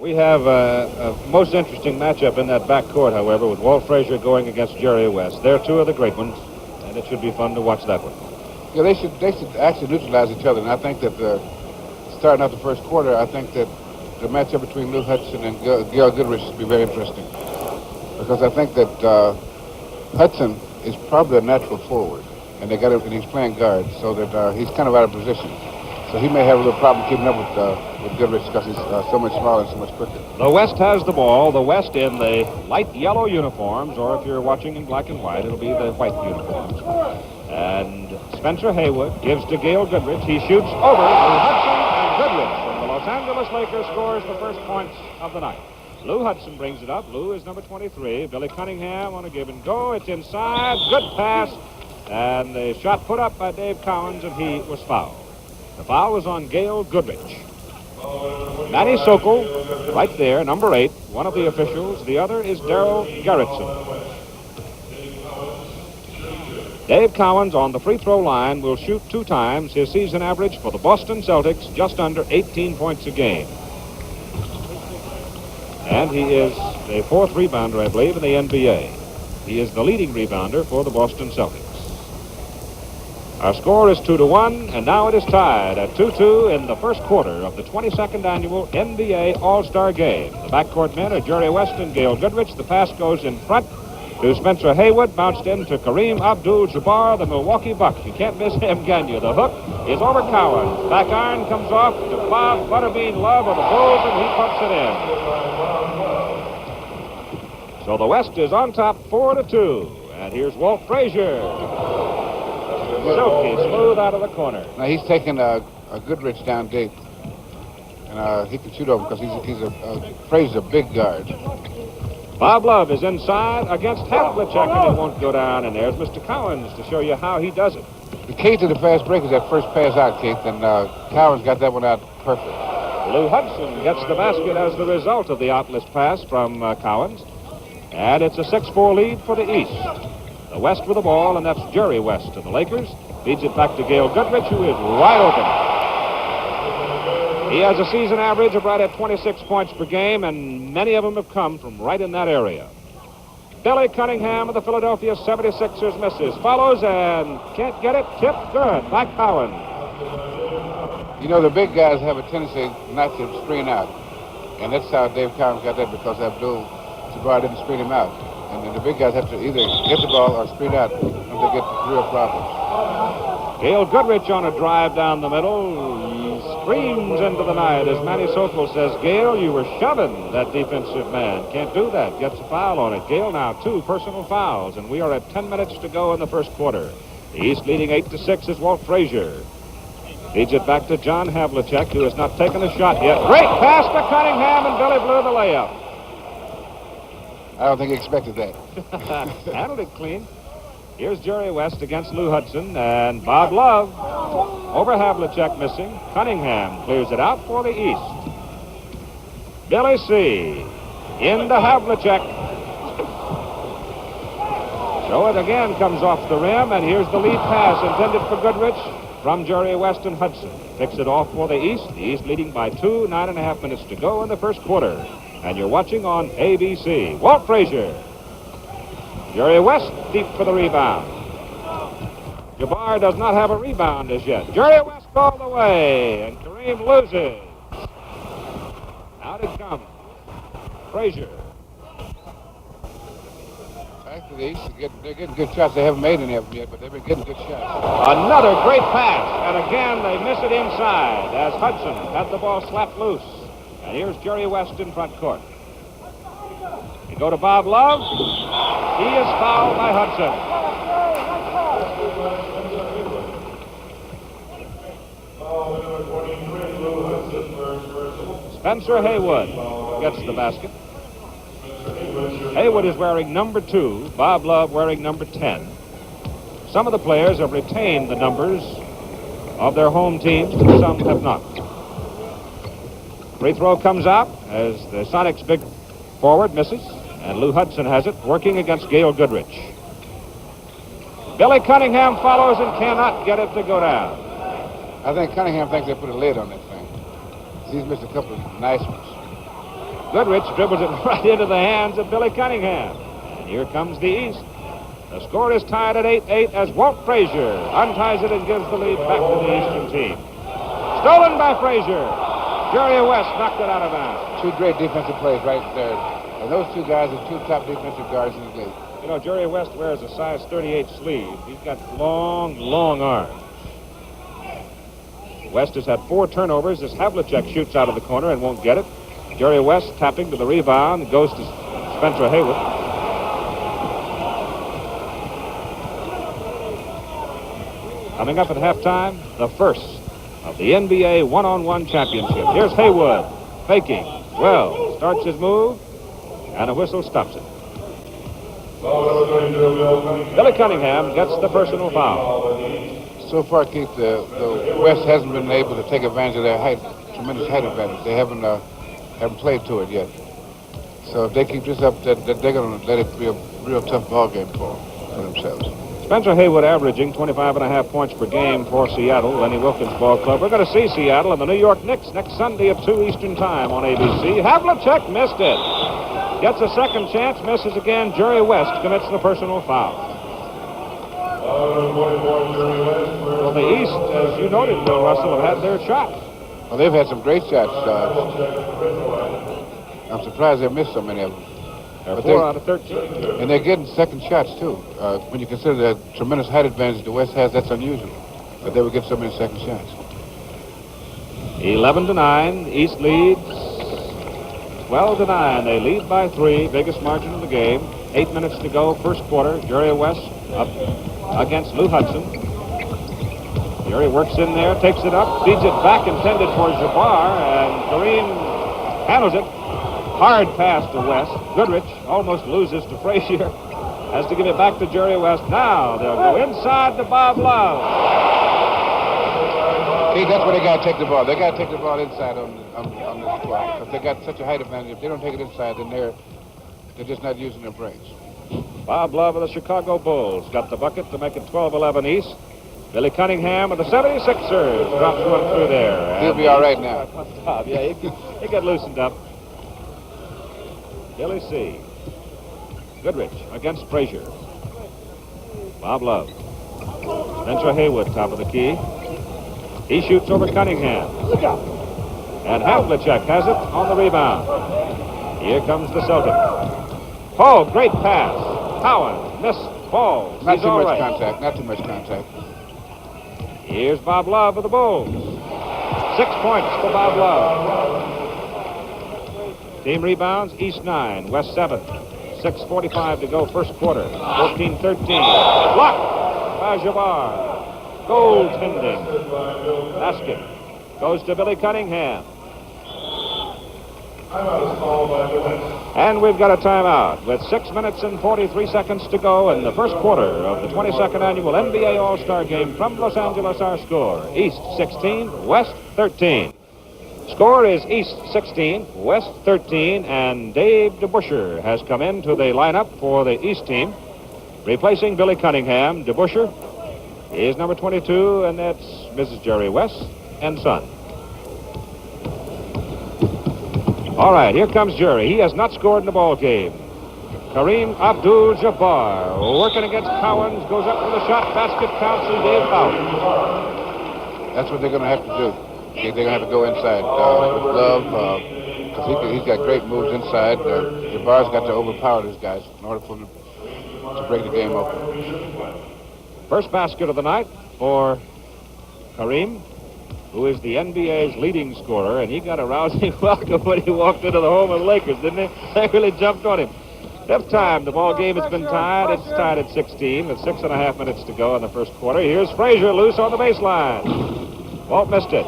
We have a most interesting matchup in that backcourt, however, with Walt Frazier going against Jerry West. They're two of the great ones, and it should be fun to watch that one. Yeah, they should actually neutralize each other, and I think that starting out the first quarter, I think that the matchup between Lou Hudson and Gail Goodrich should be very interesting, because I think that Hudson is probably a natural forward, and and he's playing guard, so that he's kind of out of position. So he may have a little problem keeping up with Goodrich because he's so much smaller and so much quicker. The West has the ball. The West in the light yellow uniforms, or if you're watching in black and white, it'll be the white uniforms. And Spencer Haywood gives to Gail Goodrich. He shoots over to Hudson and Goodrich. And the Los Angeles Lakers scores the first points of the night. Lou Hudson brings it up. Lou is number 23. Billy Cunningham on a give and go. It's inside. Good pass. And the shot put up by Dave Cowens, and he was fouled. The foul was on Gail Goodrich. Manny Sokol, right there, number 8, one of the officials. The other is Darrell Gerritsen. Dave Cowens on the free throw line will shoot 2 times. His season average for the Boston Celtics, just under 18 points a game. And he is the 4th rebounder, I believe, in the NBA. He is the leading rebounder for the Boston Celtics. Our score is 2-1, and now it is tied at 2-2 in the first quarter of the 22nd annual NBA All-Star Game. The backcourt men are Jerry West and Gail Goodrich. The pass goes in front to Spencer Haywood, bounced in to Kareem Abdul-Jabbar, the Milwaukee Buck. You can't miss him, can you? The hook is over Cowens. Back iron comes off to Bob Butterbean Love of the Bulls, and he pumps it in. So the West is on top 4-2, and here's Walt Frazier. Silky, smooth out of the corner. Now he's taking a Goodrich down deep, and he can shoot over because Frazier's a big guard. Bob Love is inside against Havlicek, and it won't go down. And there's Mr. Cowens to show you how he does it. The key to the fast break is that first pass out, Keith, and Cowens got that one out perfect. Lou Hudson gets the basket as the result of the outless pass from Cowens, and it's a 6-4 lead for the East. The West with the ball, and that's Jerry West of the Lakers. Feeds it back to Gail Goodrich, who is wide open. He has a season average of right at 26 points per game, and many of them have come from right in that area. Billy Cunningham of the Philadelphia 76ers misses. Follows and can't get it. Tip good. Back Cowens. You know, the big guys have a tendency not to screen out. And that's how Dave Cowens got that, because Abdul-Jabbar didn't screen him out. And then the big guys have to either get the ball or screen out, and they get real problems. Gail Goodrich on a drive down the middle. He screams into the night as Manny Sokol says, Gail, you were shoving that defensive man. Can't do that. Gets a foul on it. Gail now 2 personal fouls, and we are at 10 minutes to go in the first quarter. The East leading 8-6 is Walt Frazier. Feeds it back to John Havlicek, who has not taken a shot yet. Great pass to Cunningham, and Billy blew the layup. I don't think he expected that. Handled it clean. Here's Jerry West against Lou Hudson, and Bob Love over Havlicek missing. Cunningham clears it out for the East. Billy C. into Havlicek. So it again comes off the rim, and here's the lead pass intended for Goodrich from Jerry West and Hudson. Picks it off for the East leading by 2, 9.5 minutes to go in the first quarter. And you're watching on ABC. Walt Frazier. Jerry West deep for the rebound. Jabbar does not have a rebound as yet. Jerry West all the way, and Kareem loses. Out it comes. Frazier. Back to the East, they're getting good shots. They haven't made any of them yet, but they've been getting good shots. Another great pass, and again they miss it inside as Hudson had the ball slapped loose. And here's Jerry West in front court. You go to Bob Love. He is fouled by Hudson. Spencer Haywood gets the basket. Haywood is wearing number 2. Bob Love wearing number 10. Some of the players have retained the numbers of their home teams, and some have not. Free throw comes out as the Sonics' big forward misses, and Lou Hudson has it, working against Gail Goodrich. Billy Cunningham follows and cannot get it to go down. I think Cunningham thinks they put a lid on that thing. He's missed a couple of nice ones. Goodrich dribbles it right into the hands of Billy Cunningham. And here comes the East. The score is tied at 8-8 as Walt Frazier unties it and gives the lead back to the Eastern team. Stolen by Frazier. Jerry West knocked it out of bounds. Two great defensive plays right there. And those two guys are two top defensive guards in the league. You know, Jerry West wears a size 38 sleeve. He's got long, long arms. West has had 4 turnovers as Havlicek shoots out of the corner and won't get it. Jerry West tapping to the rebound, goes to Spencer Haywood. Coming up at halftime, the first of the NBA one-on-one championship. Here's Haywood, faking. Well, starts his move, and a whistle stops it. Billy Cunningham gets the personal foul. So far, Keith, the West hasn't been able to take advantage of their height, tremendous height advantage. They haven't played to it yet. So if they keep this up, they're going to let it be a real tough ball game for themselves. Spencer Haywood averaging 25.5 points per game for Seattle, Lenny Wilkins Ball Club. We're going to see Seattle and the New York Knicks next Sunday at 2 Eastern Time on ABC. Havlicek missed it. Gets a second chance, misses again. Jerry West commits the personal foul. Well, the East, as you noted, Bill Russell, have had their shot. Well, they've had some great shots. I'm surprised they missed so many of them. They're 4 out of 13. And they're getting second shots, too. When you consider the tremendous height advantage the West has, that's unusual. But they would get so many second shots. 11-9, East leads 12-9. They lead by 3, biggest margin of the game. 8 minutes to go, first quarter. Jerry West up against Lou Hudson. Jerry works in there, takes it up, feeds it back, intended for Jabbar, and Kareem handles it. Hard pass to West. Goodrich almost loses to Frazier. Has to give it back to Jerry West. Now they'll go inside to Bob Love. See, that's where they got to take the ball. They got to take the ball inside on the squad. Because they got such a height advantage. If they don't take it inside, then they're just not using their brains. Bob Love of the Chicago Bulls got the bucket to make it 12-11 East. Billy Cunningham of the 76ers drops one through there. He'll be all right now. Yeah, he got loosened up. Billy C. Goodrich against Frazier. Bob Love. Spencer Haywood, top of the key. He shoots over Cunningham. And Havlicek has it on the rebound. Here comes the Celtics. Oh, great pass. Cowan missed. Falls. Not He's too all much right. contact. Not too much contact. Here's Bob Love of the Bulls. 6 points for Bob Love. Team rebounds, East 9, West 7. 6:45 to go, first quarter. 14-13. Blocked by Jabbar. Goaltending. Basket goes to Billy Cunningham. And we've got a timeout with 6 minutes and 43 seconds to go in the first quarter of the 22nd annual NBA All-Star Game from Los Angeles. Our score, East 16, West 13. Score is East 16, West 13, and Dave DeBuscher has come into the lineup for the East team, replacing Billy Cunningham. DeBuscher is number 22, and that's Mrs. Jerry West and son. All right, here comes Jerry. He has not scored in the ball game. Kareem Abdul-Jabbar working against Cowens, goes up with a shot, basket counts, and Dave foul. That's what they're going to have to do. They're going to have to go inside with Love, because he's got great moves inside. Jabbar's got to overpower these guys in order for them to break the game open. First basket of the night for Kareem, who is the NBA's leading scorer, and he got a rousing welcome when he walked into the home of the Lakers, didn't he? They really jumped on him. Fifth time the ball game has been tied. It's tied at 16 with 6.5 minutes to go in the first quarter. Here's Frazier loose on the baseline. Walt missed it.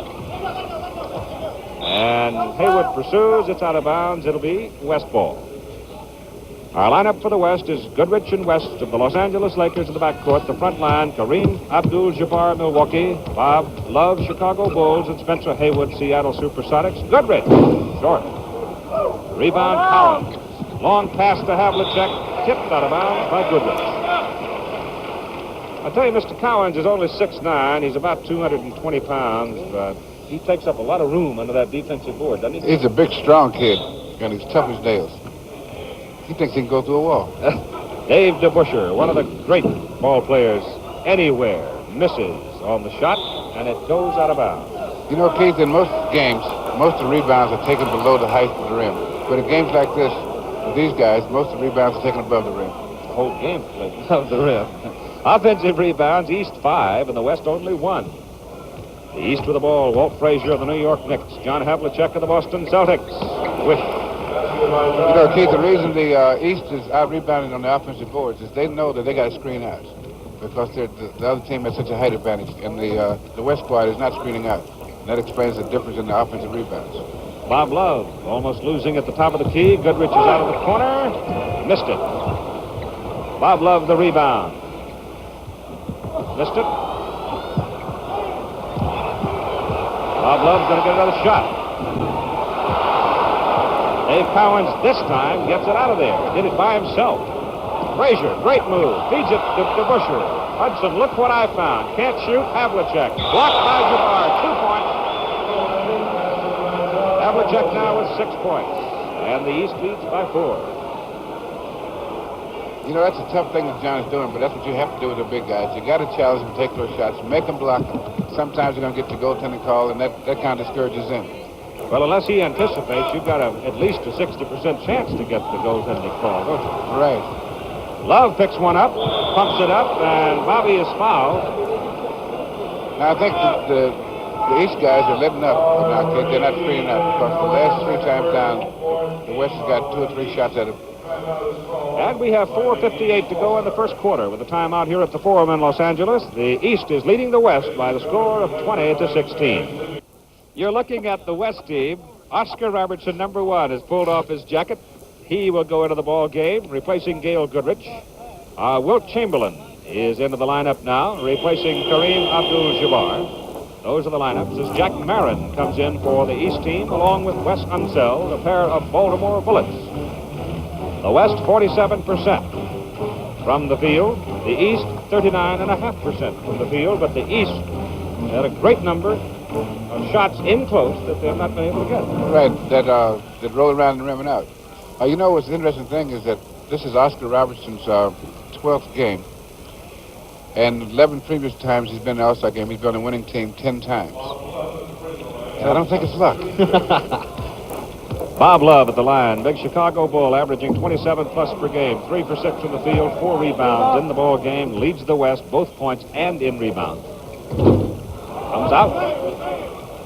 And Haywood pursues. It's out of bounds. It'll be West ball. Our lineup for the West is Goodrich and West of the Los Angeles Lakers in the backcourt. The front line, Kareem Abdul-Jabbar, Milwaukee. Bob Love, Chicago Bulls. And Spencer Haywood, Seattle Supersonics. Goodrich, short. Rebound, Collins. Long pass to Havlicek. Tipped out of bounds by Goodrich. I'll tell you, Mr. Cowens is only 6'9". He's about 220 pounds, but he takes up a lot of room under that defensive board, doesn't he? He's a big, strong kid. and he's tough as nails. He thinks he can go through a wall. Dave DeBuscher, one of the great ball players anywhere, misses on the shot, and it goes out of bounds. You know, Keith, in most games, most of the rebounds are taken below the height of the rim. But in games like this, with these guys, most of the rebounds are taken above the rim. The whole game played above the rim. Offensive rebounds, East 5 and the West only 1. The East with the ball, Walt Frazier of the New York Knicks, John Havlicek of the Boston Celtics. You know, Keith, the reason the East is out-rebounding on the offensive boards is they know that they got to screen out because the other team has such a height advantage, and the West squad is not screening out. And that explains the difference in the offensive rebounds. Bob Love almost losing at the top of the key. Goodrich is out of the corner. Missed it. Bob Love the rebound. Missed it. Bob Love's going to get another shot. Dave Cowens this time gets it out of there. Did it by himself. Frazier, great move. Feeds it to DeBuscher. Hudson, look what I found. Can't shoot. Havlicek. Blocked by Jabbar. 2 points. Havlicek now with 6 points. And the East leads by 4. You know, that's a tough thing that John is doing, but that's what you have to do with the big guys. You got to challenge them, take those shots, make them block them. Sometimes you're going to get your goaltending call, and that kind of discourages him. Well, unless he anticipates, you've got at least a 60% chance to get the goaltending call, don't you? Right. Love picks one up, pumps it up, and Bobby is fouled. Now, I think the East guys are letting up. They're not screening up because the last 3 times down, the West has got 2 or 3 shots at it. And we have 4:58 to go in the first quarter with a timeout here at the Forum in Los Angeles. The East is leading the West by the score of 20-16. You're looking at the West team. Oscar Robertson, number 1, has pulled off his jacket. He will go into the ball game, replacing Gail Goodrich. Wilt Chamberlain is into the lineup now, replacing Kareem Abdul-Jabbar. Those are the lineups as Jack Marin comes in for the East team, along with Wes Unseld, a pair of Baltimore Bullets. The West, 47% from the field. The East, 39.5% from the field, but the East had a great number of shots in close that they've not been able to get. Right, that roll around the rim and out. You know, what's the interesting thing is that this is Oscar Robertson's 12th game. And 11 previous times he's been in the All-Star game, he's been on a winning team 10 times. And I don't think it's luck. Bob Love at the line. Big Chicago Bull averaging 27-plus per game. 3 for 6 from the field, 4 rebounds in the ball game. Leads the West, both points and in rebounds. Comes out.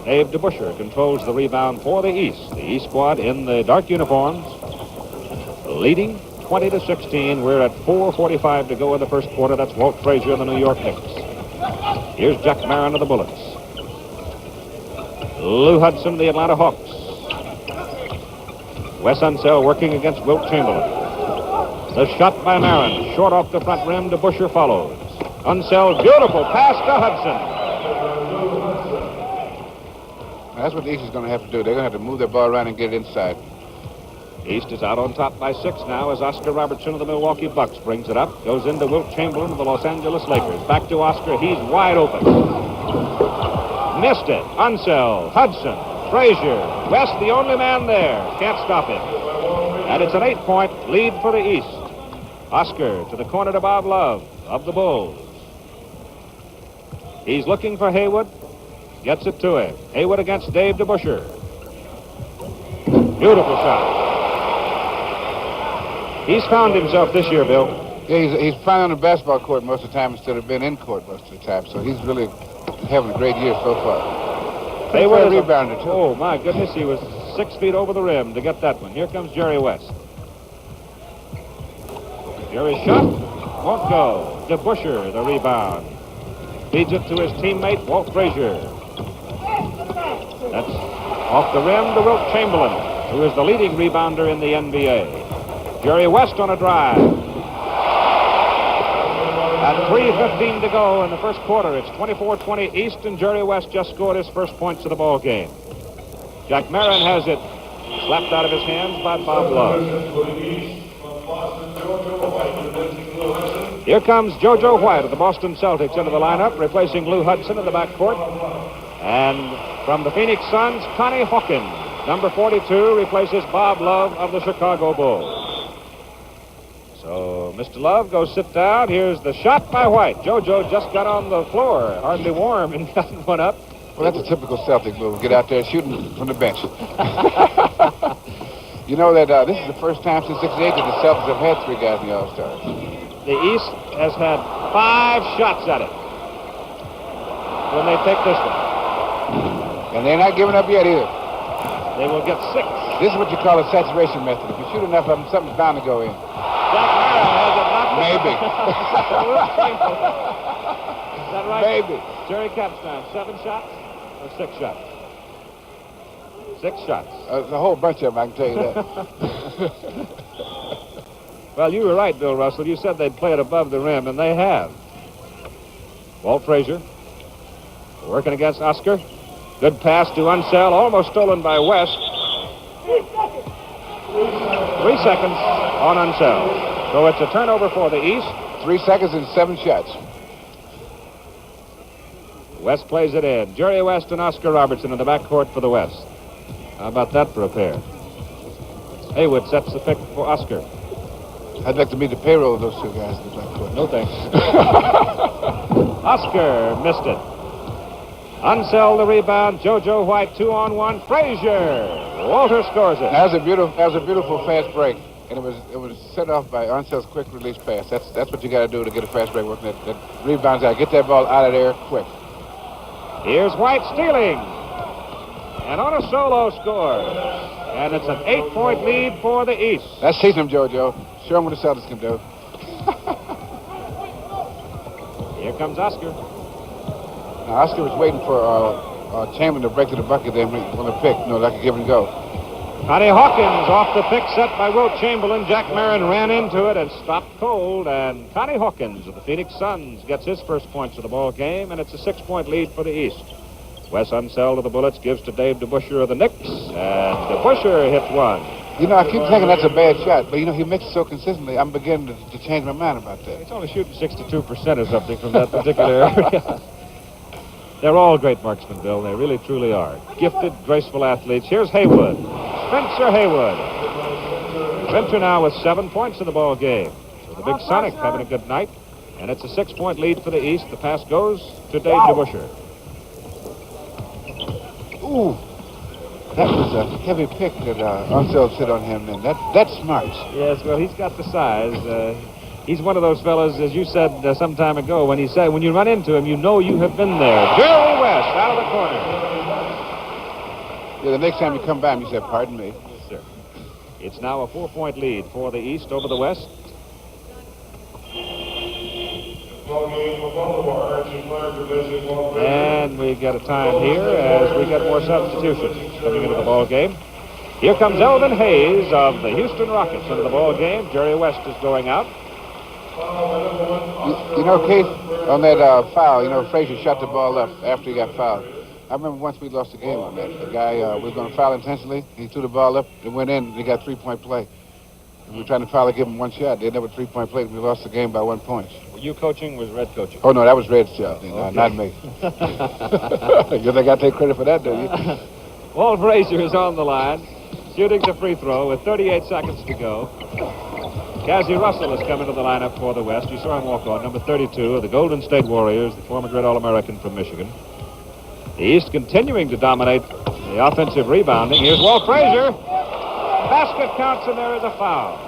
Dave DeBuscher controls the rebound for the East. The East squad in the dark uniforms, leading 20-16. We're at 4:45 to go in the first quarter. That's Walt Frazier of the New York Knicks. Here's Jack Marin of the Bullets. Lou Hudson, the Atlanta Hawks. Wes Unseld working against Wilt Chamberlain. The shot by Marin, short off the front rim. DeBuscher follows. Unseld, beautiful pass to Hudson. That's what the East is going to have to do. They're going to have to move their ball around and get it inside. East is out on top by 6 now as Oscar Robertson of the Milwaukee Bucks brings it up. Goes into Wilt Chamberlain of the Los Angeles Lakers. Back to Oscar. He's wide open. Missed it. Unseld. Hudson. Frazier. West, the only man there. Can't stop him. And it's an 8-point lead for the East. Oscar to the corner to Bob Love of the Bulls. He's looking for Haywood. Gets it to him. Haywood against Dave DeBuscher. Beautiful shot. He's found himself this year, Bill. Yeah, he's playing on the basketball court most of the time instead of being in court most of the time. So he's really having a great year so far. Haywood is rebounder, too. Oh, my goodness, he was 6 feet over the rim to get that one. Here comes Jerry West. Jerry's shot won't go. DeBuscher, the rebound. Feeds it to his teammate, Walt Frazier. That's off the rim to Wilt Chamberlain, who is the leading rebounder in the NBA. Jerry West on a drive. At 3:15 to go in the first quarter, it's 24-20 East, and Jerry West just scored his first points of the ball game. Jack Marin has it slapped out of his hands by Bob Love. Here comes JoJo White of the Boston Celtics into the lineup, replacing Lou Hudson in the backcourt. And from the Phoenix Suns, Connie Hawkins Number 42 replaces Bob Love of the Chicago Bulls. So Mr. Love goes sit down. Here's the shot by White. JoJo just got on the floor, hardly warm, and got one up. Well, that's a typical Celtic move. Get out there shooting from the bench. You know that this is the first time since '68 that the Celtics have had 3 guys in the All-Stars. The East has had 5 shots at it when they take this one. And they're not giving up yet either. They will get 6. This is what you call a saturation method. If you shoot enough of them, something's bound to go in. Jack Marin has it knocked Maybe. Is that right? Maybe. Jerry Capstein, 7 shots or 6 shots? 6 shots. There's a whole bunch of them, I can tell you that. Well, you were right, Bill Russell. You said they'd play it above the rim, and they have. Walt Frazier working against Oscar. Good pass to Unseld, almost stolen by West. 3 seconds on Unseld. So it's a turnover for the East. 3 seconds and 7 shots. West plays it in. Jerry West and Oscar Robertson in the backcourt for the West. How about that for a pair? Haywood sets the pick for Oscar. I'd like to meet the payroll of those 2 guys in the backcourt. No thanks. Oscar missed it. Unseld the rebound. JoJo White 2-on-1. Frazier. Walter scores it. That was a beautiful fast break, and it was set off by Unseld's quick release pass. That's what you got to do to get a fast break working. That rebounds out. Get that ball out of there quick. Here's White stealing. And on a solo score. And it's an 8-point lead for the East. Let's teach them, JoJo. Show them what the Celtics can do. Here comes Oscar. Now, Oscar was waiting for Chamberlain to break to the bucket there on the pick, like a give and go. Connie Hawkins off the pick set by Wilt Chamberlain. Jack Marin ran into it and stopped cold. And Connie Hawkins of the Phoenix Suns gets his first points of the ball game, and it's a 6-point lead for the East. Wes Unseld of the Bullets gives to Dave DeBusschere of the Knicks, and DeBusschere hits one. I keep thinking that's a bad shot, but he makes it so consistently, I'm beginning to change my mind about that. He's only shooting 62% or something from that particular area. They're all great marksmen, Bill. They really, truly are. Gifted, graceful athletes. Here's Haywood. Spencer Haywood. Spencer now with 7 points in the ball game. So the Big Sonic having a good night. And it's a 6-point lead for the East. The pass goes to Dave DeBusschere. Ooh. That was a heavy pick that Unseld sit on him then. That's smart. Yes, well, he's got the size. He's one of those fellas, as you said some time ago, when you run into him, you know you have been there. Jerry West out of the corner. Yeah, the next time you come by him, you say, pardon me. Yes, sir. It's now a 4-point lead for the East over the West. And we get a time here as we get more substitutions coming into the ball game. Here comes Elvin Hayes of the Houston Rockets into the ball game. Jerry West is going out. Keith, on that foul, Frazier shot the ball up after he got fouled. I remember once we lost the game on that. The guy was going to foul intentionally. He threw the ball up. It went in. And he got 3-point play. And we were trying to foul to give him one shot. They had never 3-point play. We lost the game by 1 point. Were you coaching? Was Red coaching? Oh, no, that was Red's job. Okay. Not me. You think I take credit for that, do you? Walt Frazier is on the line, shooting the free throw with 38 seconds to go. Cassie Russell has come into the lineup for the West. You saw him walk on, number 32 of the Golden State Warriors, the former great All-American from Michigan. The East continuing to dominate the offensive rebounding. Here's Walt Frazier. Basket counts, and there is a foul.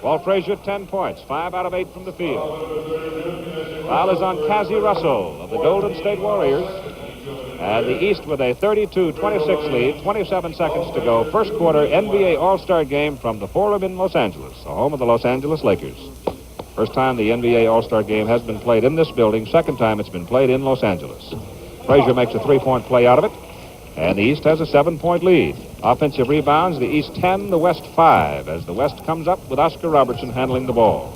Walt Frazier, 10 points, 5 out of 8 from the field. Foul is on Cassie Russell of the Golden State Warriors. And the East with a 32-26 lead, 27 seconds to go. First quarter NBA All-Star game from the Forum in Los Angeles, the home of the Los Angeles Lakers. First time the NBA All-Star game has been played in this building. Second time it's been played in Los Angeles. Frazier makes a 3-point play out of it. And the East has a 7-point lead. Offensive rebounds, the East 10, the West 5, as the West comes up with Oscar Robertson handling the ball.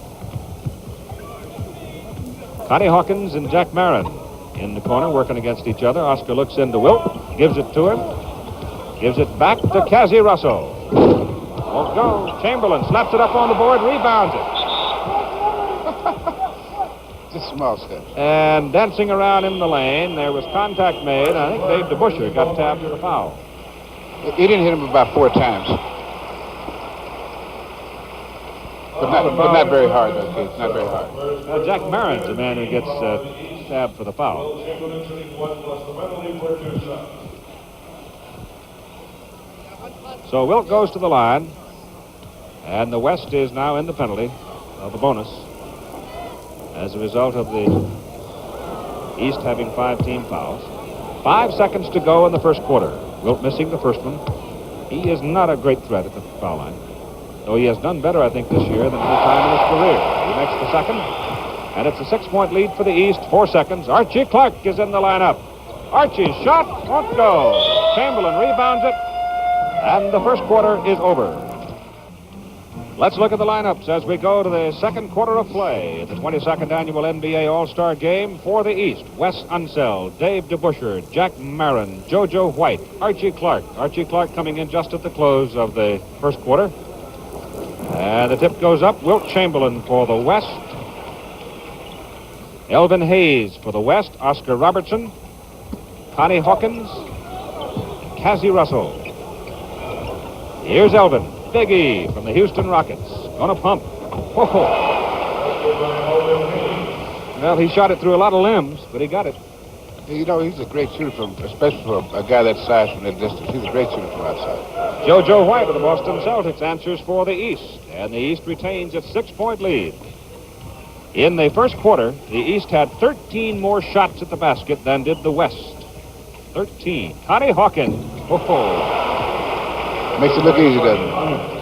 Connie Hawkins and Jack Marin in the corner working against each other. Oscar looks into Wilt, gives it to him, gives it back to Cassie Russell. Won't go. Chamberlain slaps it up on the board, rebounds it. Just Small steps. And dancing around in the lane, there was contact made. I think Dave DeBuscher got tapped for the foul. He didn't hit him about 4 times. But not very hard, though, kids. Not very hard. Jack Marin's the man who gets tabbed for the foul. So Wilt goes to the line, and the West is now in the penalty of the bonus as a result of the East having 5 team fouls. 5 seconds to go in the first quarter. Wilt missing the first one. He is not a great threat at the foul line, though he has done better, I think, this year than any time in his career. He makes the second, and it's a 6-point lead for the East. 4 seconds. Archie Clark is in the lineup. Archie's shot won't go. Chamberlain rebounds it, and the first quarter is over. Let's look at the lineups as we go to the second quarter of play. The 22nd annual NBA All-Star Game for the East. Wes Unseld, Dave DeBuscher, Jack Marin, JoJo White, Archie Clark. Archie Clark coming in just at the close of the first quarter. And the tip goes up. Wilt Chamberlain for the West. Elvin Hayes for the West. Oscar Robertson. Connie Hawkins. Cassie Russell. Here's Elvin. Big E from the Houston Rockets. Gonna pump. Whoa. Well, he shot it through a lot of limbs, but he got it. You know, he's a great shooter, especially for a guy that size from that distance. He's a great shooter from outside. JoJo White of the Boston Celtics answers for the East, and the East retains its 6-point lead. In the first quarter, the East had 13 more shots at the basket than did the West. 13. Connie Hawkins. Whoa. Makes it look easy, doesn't it?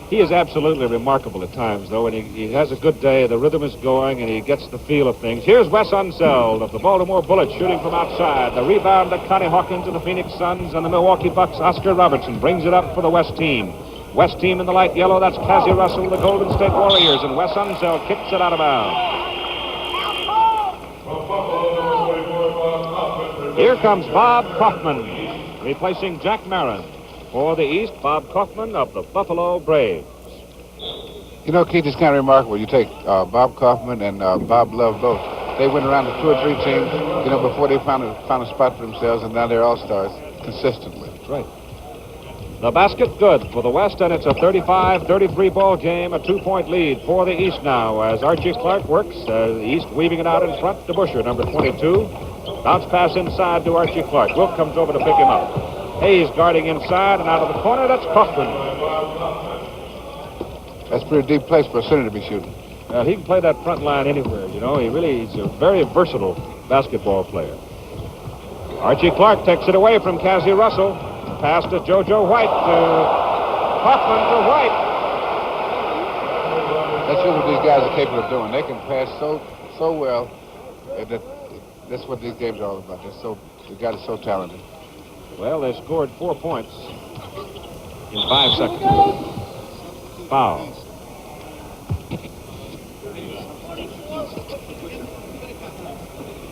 He is absolutely remarkable at times, though, and he has a good day. The rhythm is going, and he gets the feel of things. Here's Wes Unseld of the Baltimore Bullets shooting from outside. The rebound to Connie Hawkins of the Phoenix Suns, and the Milwaukee Bucks. Oscar Robertson brings it up for the West team. West team in the light yellow, that's Cassie Russell, the Golden State Warriors, and Wes Unseld kicks it out of bounds. Here comes Bob Kaufman, replacing Jack Marin. For the East, Bob Kaufman of the Buffalo Braves. You know, Keith, it's kind of remarkable. You take Bob Kaufman and Bob Love both. They went around to 2 or 3 teams, you know, before they found a spot for themselves, and now they're all-stars consistently. That's right. The basket good for the West, and it's a 35-33 ball game, a 2-point lead for the East now as Archie Clark works. The East weaving it out in front to Busher, number 22. Bounce pass inside to Archie Clark. Wilt comes over to pick him up. Hayes guarding inside, and out of the corner, that's Kaufman. That's a pretty deep place for a center to be shooting. Well, he can play that front line anywhere, you know. He's a very versatile basketball player. Archie Clark takes it away from Cassie Russell. Pass to JoJo White to Kaufman to White. That's just what these guys are capable of doing. They can pass so well. That's what these games are all about. The guy is so talented. Well, they scored 4 points in 5 seconds. Foul.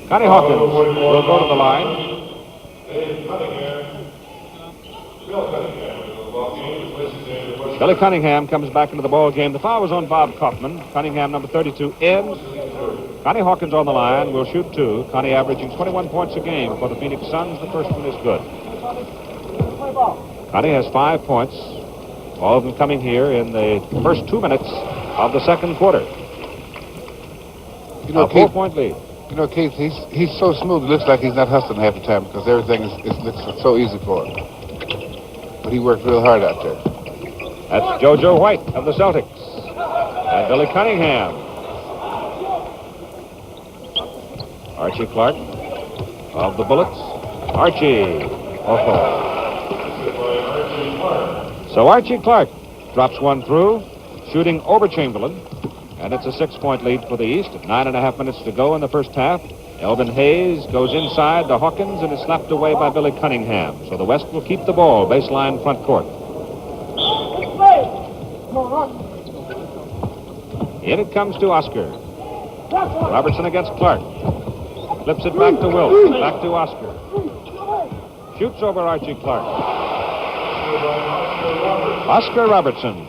Connie Hawkins will go to the line. Billy Cunningham comes back into the ball game. The foul was on Bob Kaufman. Cunningham, number 32, in. Connie Hawkins on the line will shoot 2. Connie averaging 21 points a game for the Phoenix Suns. The first one is good. Connie has 5 points, all of them coming here in the first 2 minutes of the second quarter. You know, a 4-point lead. You know, Keith, he's so smooth. It looks like he's not hustling half the time because everything looks so easy for him. But he worked real hard out there. That's JoJo White of the Celtics. And Billy Cunningham. Archie Clark of the Bullets. Archie. Oh. So Archie Clark drops one through, shooting over Chamberlain. And it's a 6-point lead for the East. 9.5 minutes to go in the first half. Elvin Hayes goes inside to Hawkins and is slapped away by Billy Cunningham. So the West will keep the ball, baseline front court. In it comes to Oscar. Robertson against Clark. Flips it back to Wilt. Back to Oscar. Shoots over Archie Clark. Oscar Robertson.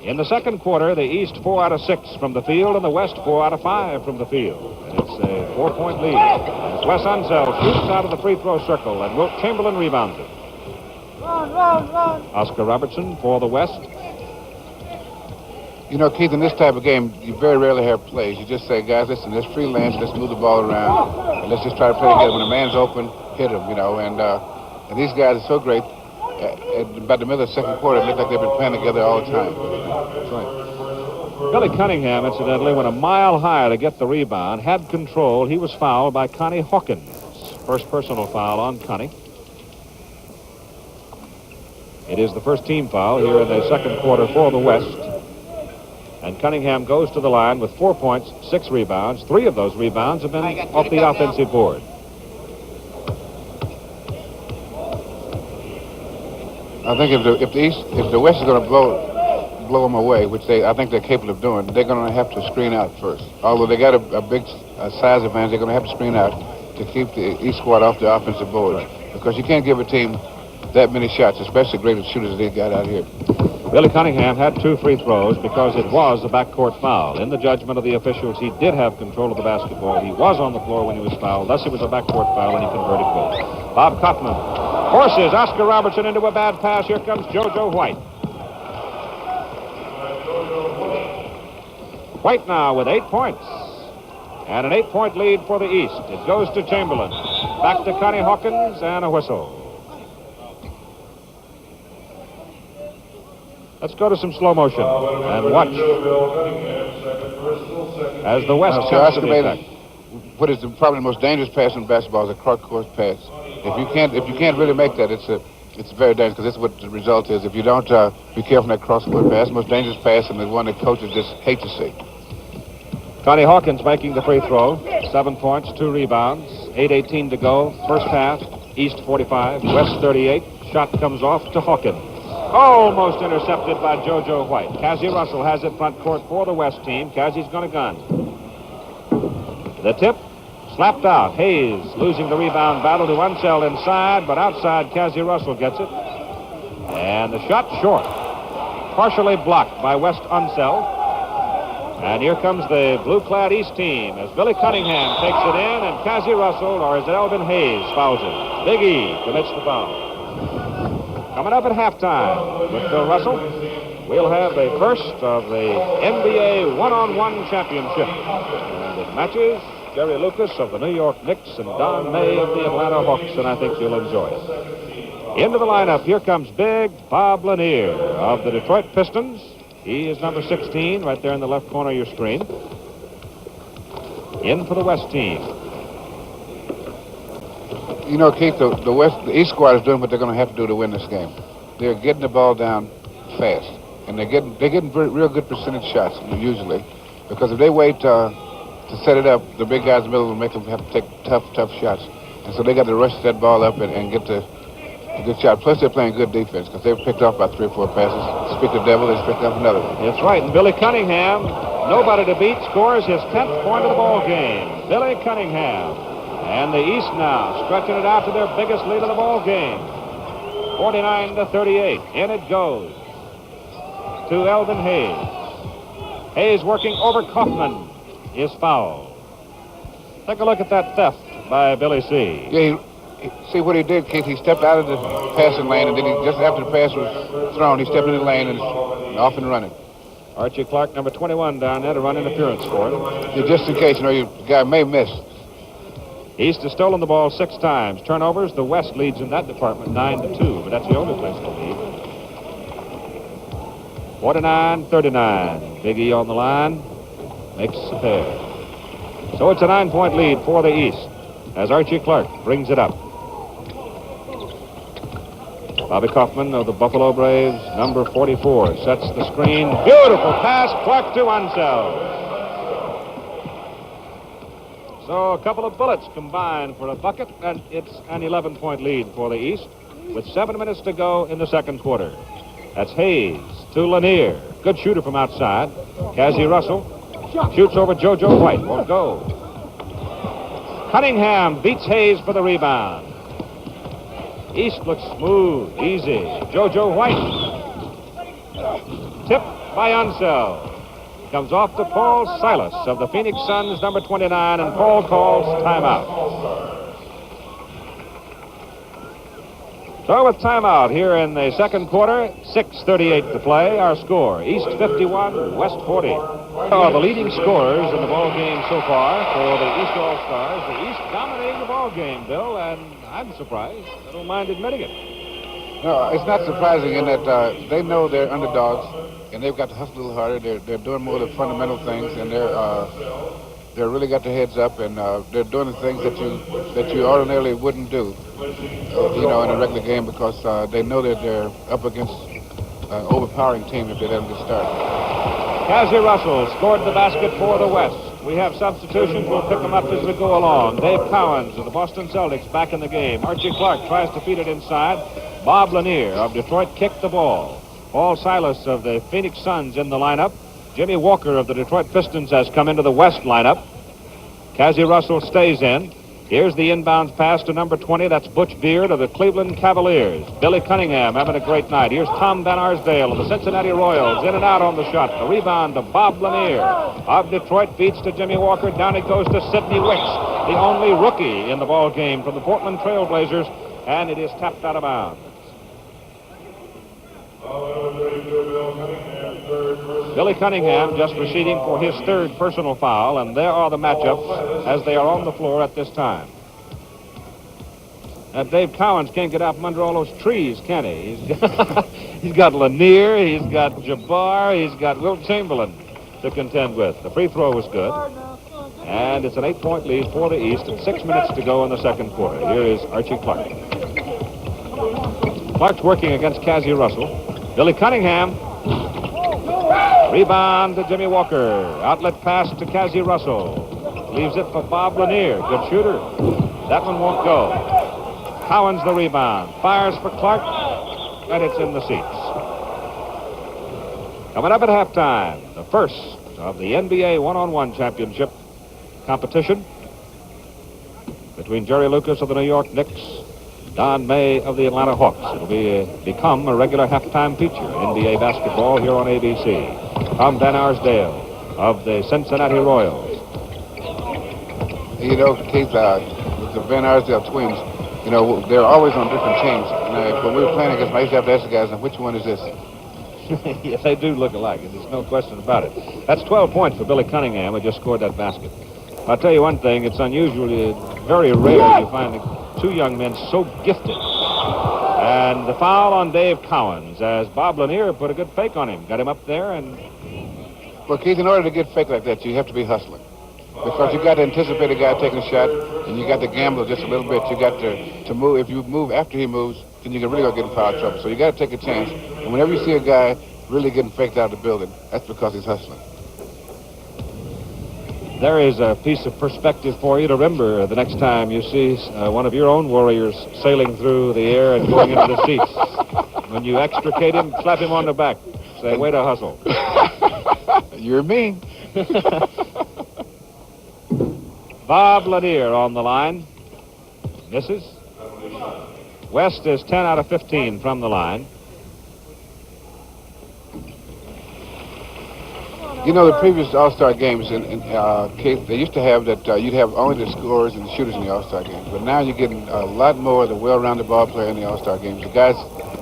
In the second quarter, the East 4 out of 6 from the field, and the West 4 out of 5 from the field. And it's a 4-point lead. As Wes Unseld shoots out of the free throw circle, and Wilt Chamberlain rebounds it. Oscar Robertson for the West. You know, Keith, in this type of game, you very rarely have plays. You just say, guys, listen, let's freelance, let's move the ball around, and let's just try to play together. When a man's open, hit him, you know. And these guys are so great. At about the middle of the second quarter, it looked like they've been playing together all the time. That's right. Billy Cunningham, incidentally, went a mile higher to get the rebound, had control. He was fouled by Connie Hawkins. First personal foul on Connie. It is the first team foul here in the second quarter for the West. And Cunningham goes to the line with 4 points, 6 rebounds. 3 of those rebounds have been off the offensive board. I think if the West is going to blow them away, which I think they're capable of doing, they're going to have to screen out first. Although they got a big size advantage, they're going to have to screen out to keep the East squad off the offensive board. Because you can't give a team that many shots, especially great shooters as they got out here. Billy Cunningham had 2 free throws because it was a backcourt foul. In the judgment of the officials, he did have control of the basketball. He was on the floor when he was fouled. Thus, it was a backcourt foul, and he converted both. Bob Kaufman forces Oscar Robertson into a bad pass. Here comes JoJo White. White now with 8 points. And an 8-point lead for the East. It goes to Chamberlain. Back to Connie Hawkins, and a whistle. Let's go to some slow motion and watch as the West comes to the attack. What is probably the most dangerous pass in basketball is a cross-court pass. If you can't really make that, it's very dangerous, because this is what the result is. If you don't be careful in that cross-court pass, the most dangerous pass, and the one that coaches just hate to see. Connie Hawkins making the free throw. 7 points, 2 rebounds, 8:18 to go. First half, East 45, West 38. Shot comes off to Hawkins. Almost intercepted by JoJo White. Cassie Russell has it front court for the West team. Cassie's going to gun. The tip, slapped out. Hayes losing the rebound battle to Unseld inside, but outside Cassie Russell gets it. And the shot short. Partially blocked by West Unseld. And here comes the blue-clad East team as Billy Cunningham takes it in, and Cassie Russell, or is it Elvin Hayes, fouls it. Big E commits the foul. Coming up at halftime with Phil Russell, we'll have the first of the NBA one-on-one championship. And it matches Jerry Lucas of the New York Knicks and Don May of the Atlanta Hawks, and I think you'll enjoy it. Into the lineup, here comes big Bob Lanier of the Detroit Pistons. He is number 16, right there in the left corner of your screen. In for the West team. You know, Keith, the East squad is doing what they're going to have to do to win this game. They're getting the ball down fast, and they're getting real good percentage shots usually, because if they wait to set it up, the big guys in the middle will make them have to take tough shots, and so they got to rush that ball up and get the good shot. Plus, they're playing good defense because they've picked off about 3 or 4 passes. Speak the devil, they picked up another one. That's right, and Billy Cunningham, nobody to beat, scores his 10th point of the ball game. Billy Cunningham. And the East now stretching it out to their biggest lead of the ball game. 49-38. In it goes to Elvin Hayes. Hayes working over Kaufman is fouled. Take a look at that theft by Billy C. Yeah, see what he did, Keith. He stepped out of the passing lane, and then just after the pass was thrown, he stepped in the lane and off and running. Archie Clark, number 21, down there to run interference for him. Yeah, just in case, the guy may miss. East has stolen the ball 6 times. Turnovers, the West leads in that department 9-2, but that's the only place to lead. 49-39. Big E on the line. Makes a pair. So it's a 9-point lead for the East as Archie Clark brings it up. Bobby Kaufman of the Buffalo Braves, number 44, sets the screen. Beautiful pass, Clark to Unseld. So a couple of bullets combined for a bucket, and it's an 11-point lead for the East with 7 minutes to go in the second quarter. That's Hayes to Lanier. Good shooter from outside. Cassie Russell shoots over JoJo White. Won't go. Cunningham beats Hayes for the rebound. East looks smooth, easy. JoJo White. Tip by Unseld. Comes off to Paul Silas of the Phoenix Suns, number 29, and Paul calls timeout. So with timeout here in the second quarter, 6:38 to play. Our score, East 51, West 40. Oh, the leading scorers in the ball game so far for the East All-Stars. The East dominating the ball game, Bill, and I'm surprised. I don't mind admitting it. No, it's not surprising in that they know they're underdogs, and they've got to hustle a little harder. They're doing more of the fundamental things, and they're really got their heads up, and they're doing the things that you ordinarily wouldn't do, in a regular game, because they know that they're up against an overpowering team if they let them get started. Cassie Russell scored the basket for the West. We have substitutions. We'll pick them up as we go along. Dave Cowens of the Boston Celtics back in the game. Archie Clark tries to feed it inside. Bob Lanier of Detroit kicked the ball. Paul Silas of the Phoenix Suns in the lineup. Jimmy Walker of the Detroit Pistons has come into the West lineup. Cassie Russell stays in. Here's the inbounds pass to number 20. That's Butch Beard of the Cleveland Cavaliers. Billy Cunningham having a great night. Here's Tom Van Arsdale of the Cincinnati Royals. In and out on the shot. The rebound to Bob Lanier of Detroit. Feeds to Jimmy Walker. Down it goes to Sidney Wicks, the only rookie in the ball game from the Portland Trail Blazers. And it is tapped out of bounds. Billy Cunningham just proceeding for his third personal foul, and there are the matchups as they are on the floor at this time. Dave Cowens can't get out from under all those trees, can he? He's got Lanier, he's got Jabbar, he's got Wilt Chamberlain to contend with. The free throw was good, and it's an 8-point lead for the East and 6 minutes to go in the second quarter. Here is Archie Clark. Clark's working against Cassie Russell. Billy Cunningham. Rebound to Jimmy Walker. Outlet pass to Cassie Russell. Leaves it for Bob Lanier. Good shooter. That one won't go. Cowens the rebound. Fires for Clark. And it's in the seats. Coming up at halftime, the first of the NBA one-on-one championship competition between Jerry Lucas of the New York Knicks, Don May of the Atlanta Hawks. It'll become a regular halftime feature in NBA basketball here on ABC. Tom Van Arsdale of the Cincinnati Royals. Keith, with the Van Arsdale twins, they're always on different teams. And when we were playing against them, I used to have to ask the guys, which one is this? Yes, they do look alike, and there's no question about it. That's 12 points for Billy Cunningham, who just scored that basket. I'll tell you one thing, it's unusually very rare you find two young men so gifted. And the foul on Dave Cowens as Bob Lanier put a good fake on him. Got him up there and... Well, Keith, in order to get fake like that, you have to be hustling. Because you got to anticipate a guy taking a shot, and you got to gamble just a little bit. You got to move. If you move after he moves, then you can really go get in foul trouble. So you got to take a chance. And whenever you see a guy really getting faked out of the building, that's because he's hustling. There is a piece of perspective for you to remember the next time you see one of your own Warriors sailing through the air and going into the seats. When you extricate him, slap him on the back. Say, way to hustle. You're mean. Bob Lanier on the line. Misses. West is 10 out of 15 from the line. The previous All-Star games, Keith, they used to have that you'd have only the scorers and the shooters in the All-Star games. But now you're getting a lot more of the well-rounded ball player in the All-Star games. The guys,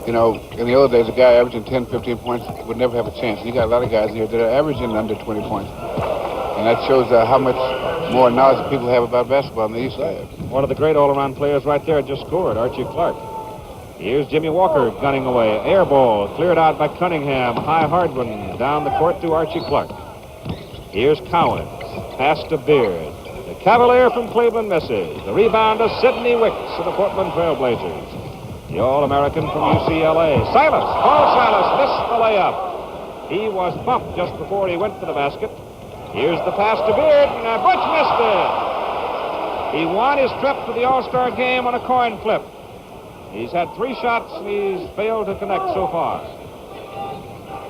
in the old days, a guy averaging 10, 15 points would never have a chance. And you got a lot of guys here that are averaging under 20 points. And that shows how much more knowledge that people have about basketball than they used to have. One of the great all-around players right there just scored, Archie Clark. Here's Jimmy Walker gunning away. Air ball cleared out by Cunningham. High hard one down the court to Archie Clark. Here's Cowens. Pass to Beard. The Cavalier from Cleveland misses. The rebound to Sidney Wicks of the Portland Trail Blazers. The All-American from UCLA. Paul Silas missed the layup. He was bumped just before he went for the basket. Here's the pass to Beard, and Butch missed it. He won his trip to the All-Star game on a coin flip. He's had 3 shots, and he's failed to connect so far.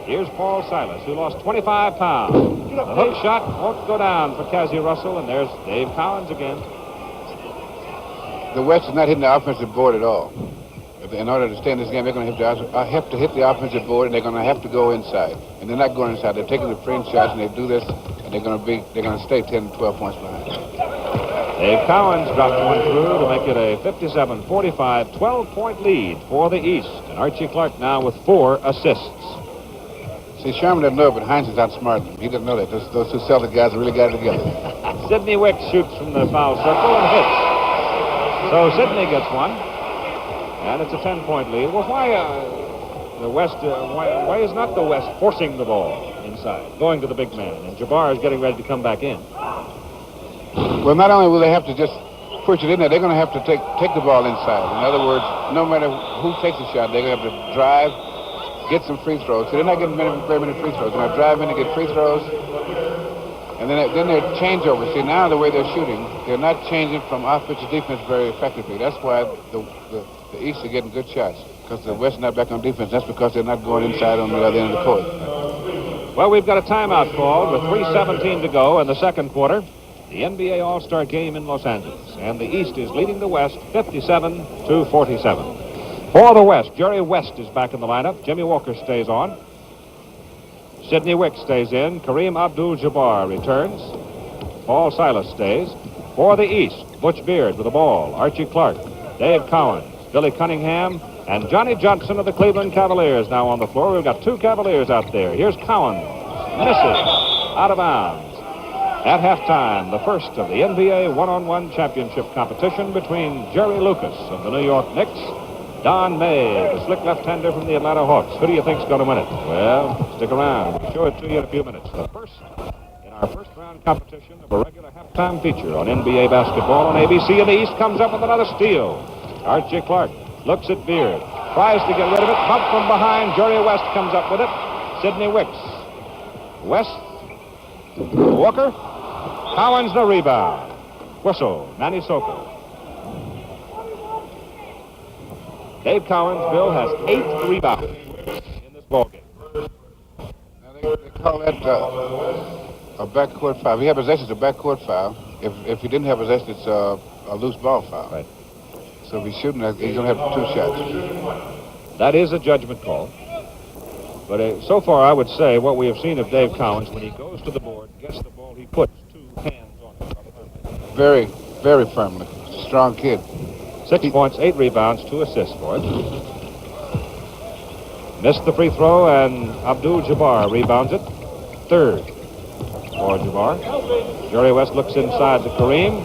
Here's Paul Silas, who lost 25 pounds. The hook shot won't go down for Cassie Russell, and there's Dave Cowens again. The West is not hitting the offensive board at all. In order to stay in this game, they're going to have to hit the offensive board, and they're going to have to go inside. And they're not going inside. They're taking the fringe shots, and they do this, and they're going to stay 10 to 12 points behind. Dave Cowens dropped one through to make it a 57-45 12-point lead for the East. And Archie Clark now with 4 assists. See, Sherman doesn't know it, but Hines is outsmarting him. He doesn't know that. Those two Celtic guys really got it together. Sidney Wicks shoots from the foul circle and hits. So Sidney gets one. And it's a 10-point lead. Well, why the West? Why is not the West forcing the ball inside, going to the big man? And Jabbar is getting ready to come back in. Well, not only will they have to just push it in there, they're going to have to take the ball inside. In other words, no matter who takes a shot, they're going to have to drive, get some free throws. So they're not getting very many free throws. They're going to drive in and get free throws. And then their changeover. See, now the way they're shooting, they're not changing from offense to defense very effectively. That's why the East are getting good shots, because the West is not back on defense. That's because they're not going inside on the other end of the court. Well, we've got a timeout called with 3:17 to go in the second quarter. The NBA All-Star Game in Los Angeles, and the East is leading the West 57-47. For the West, Jerry West is back in the lineup. Jimmy Walker stays on. Sidney Wicks stays in. Kareem Abdul-Jabbar returns. Paul Silas stays. For the East, Butch Beard with the ball. Archie Clark, Dave Cowens, Billy Cunningham, and Johnny Johnson of the Cleveland Cavaliers now on the floor. We've got 2 Cavaliers out there. Here's Cowens. Misses. Out of bounds. At halftime, the first of the NBA one-on-one championship competition between Jerry Lucas of the New York Knicks, Don May, the slick left-hander from the Atlanta Hawks. Who do you think's going to win it? Well, stick around. We'll show it to you in a few minutes. The first in our first-round competition of a regular halftime feature on NBA basketball on ABC, and the East comes up with another steal. Archie Clark looks at Beard, tries to get rid of it, bump from behind. Jerry West comes up with it. Sidney Wicks. West. Walker. Cowens the rebound. Whistle. Manny Sokol. Dave Cowens, Bill, has 8 rebounds in this ballgame. Now they call that a backcourt foul. If he has possession, it's a backcourt foul. If he didn't have possession, it's a loose ball foul. Right. So if he's shooting, he's going to have 2 shots. That is a judgment call. But so far, I would say what we have seen of Dave Cowens, when he goes to the board, gets the ball, he puts 2 hands on it. Very, very firmly. Strong kid. 6 points, 8 rebounds, 2 assists for it. Missed the free throw, and Abdul-Jabbar rebounds it. 3rd for Jabbar. Jerry West looks inside to Kareem,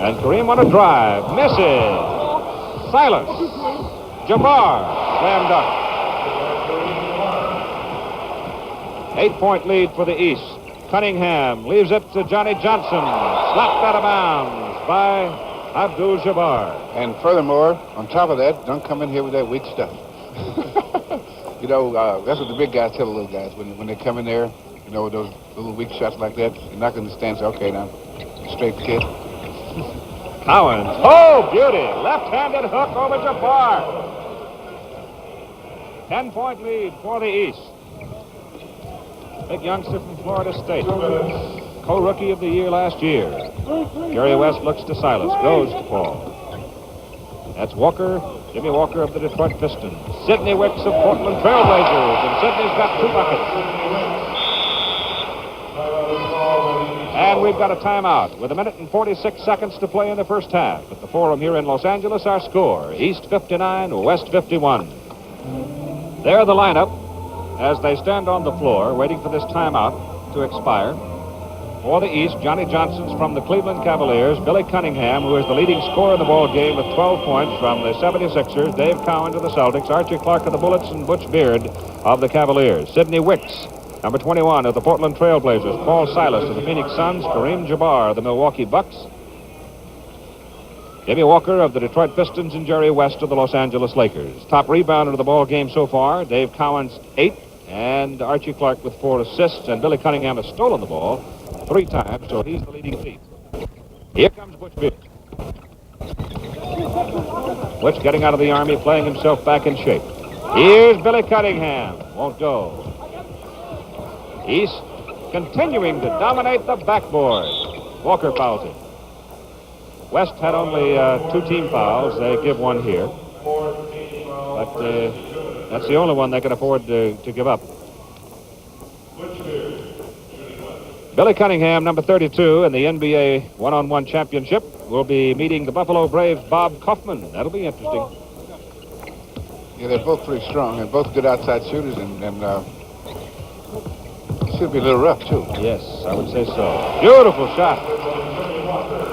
and Kareem on a drive. Misses. Silas. Jabbar. Slam dunk. 8-point lead for the East. Cunningham leaves it to Johnny Johnson. Slapped out of bounds by Abdul-Jabbar. And furthermore, on top of that, don't come in here with that weak stuff. You know, that's what the big guys tell the little guys. When they come in there, you know, with those little weak shots like that, you're not going to stand and say, okay, now, straight kid. Cowens. Oh, beauty. Left-handed hook over Jabbar. 10-point lead for the East. Big youngster from Florida State. Co-rookie of the year last year. Jerry West looks to Silas. Goes to Paul. That's Walker. Jimmy Walker of the Detroit Pistons. Sidney Wicks of Portland Trailblazers. And Sidney's got 2 buckets. And we've got a timeout with 1 minute and 46 seconds to play in the first half. At the Forum here in Los Angeles, our score, East 59, West 51. There the lineup as they stand on the floor waiting for this timeout to expire. For the East, Johnny Johnson's from the Cleveland Cavaliers. Billy Cunningham, who is the leading scorer in the ball game with 12 points from the 76ers. Dave Cowens of the Celtics. Archie Clark of the Bullets, and Butch Beard of the Cavaliers. Sidney Wicks, number 21 of the Portland Trailblazers. Paul Silas of the Phoenix Suns. Kareem Jabbar of the Milwaukee Bucks. Jimmy Walker of the Detroit Pistons, and Jerry West of the Los Angeles Lakers. Top rebounder of the ball game so far, Dave Cowens, 8, and Archie Clark with 4 assists, and Billy Cunningham has stolen the ball 3 times, so he's the leading thief. Here comes Butch Beard. Butch getting out of the Army, playing himself back in shape. Here's Billy Cunningham. Won't go. East continuing to dominate the backboard. Walker fouls it. West had only 2 team fouls. They give 1 here. but that's the only one they can afford to give up. Billy Cunningham, number 32, in the NBA one-on-one championship, will be meeting the Buffalo Braves' Bob Kaufman. That'll be interesting. Yeah, they're both pretty strong and both good outside shooters, and it should be a little rough, too. Yes, I would say so. Beautiful shot.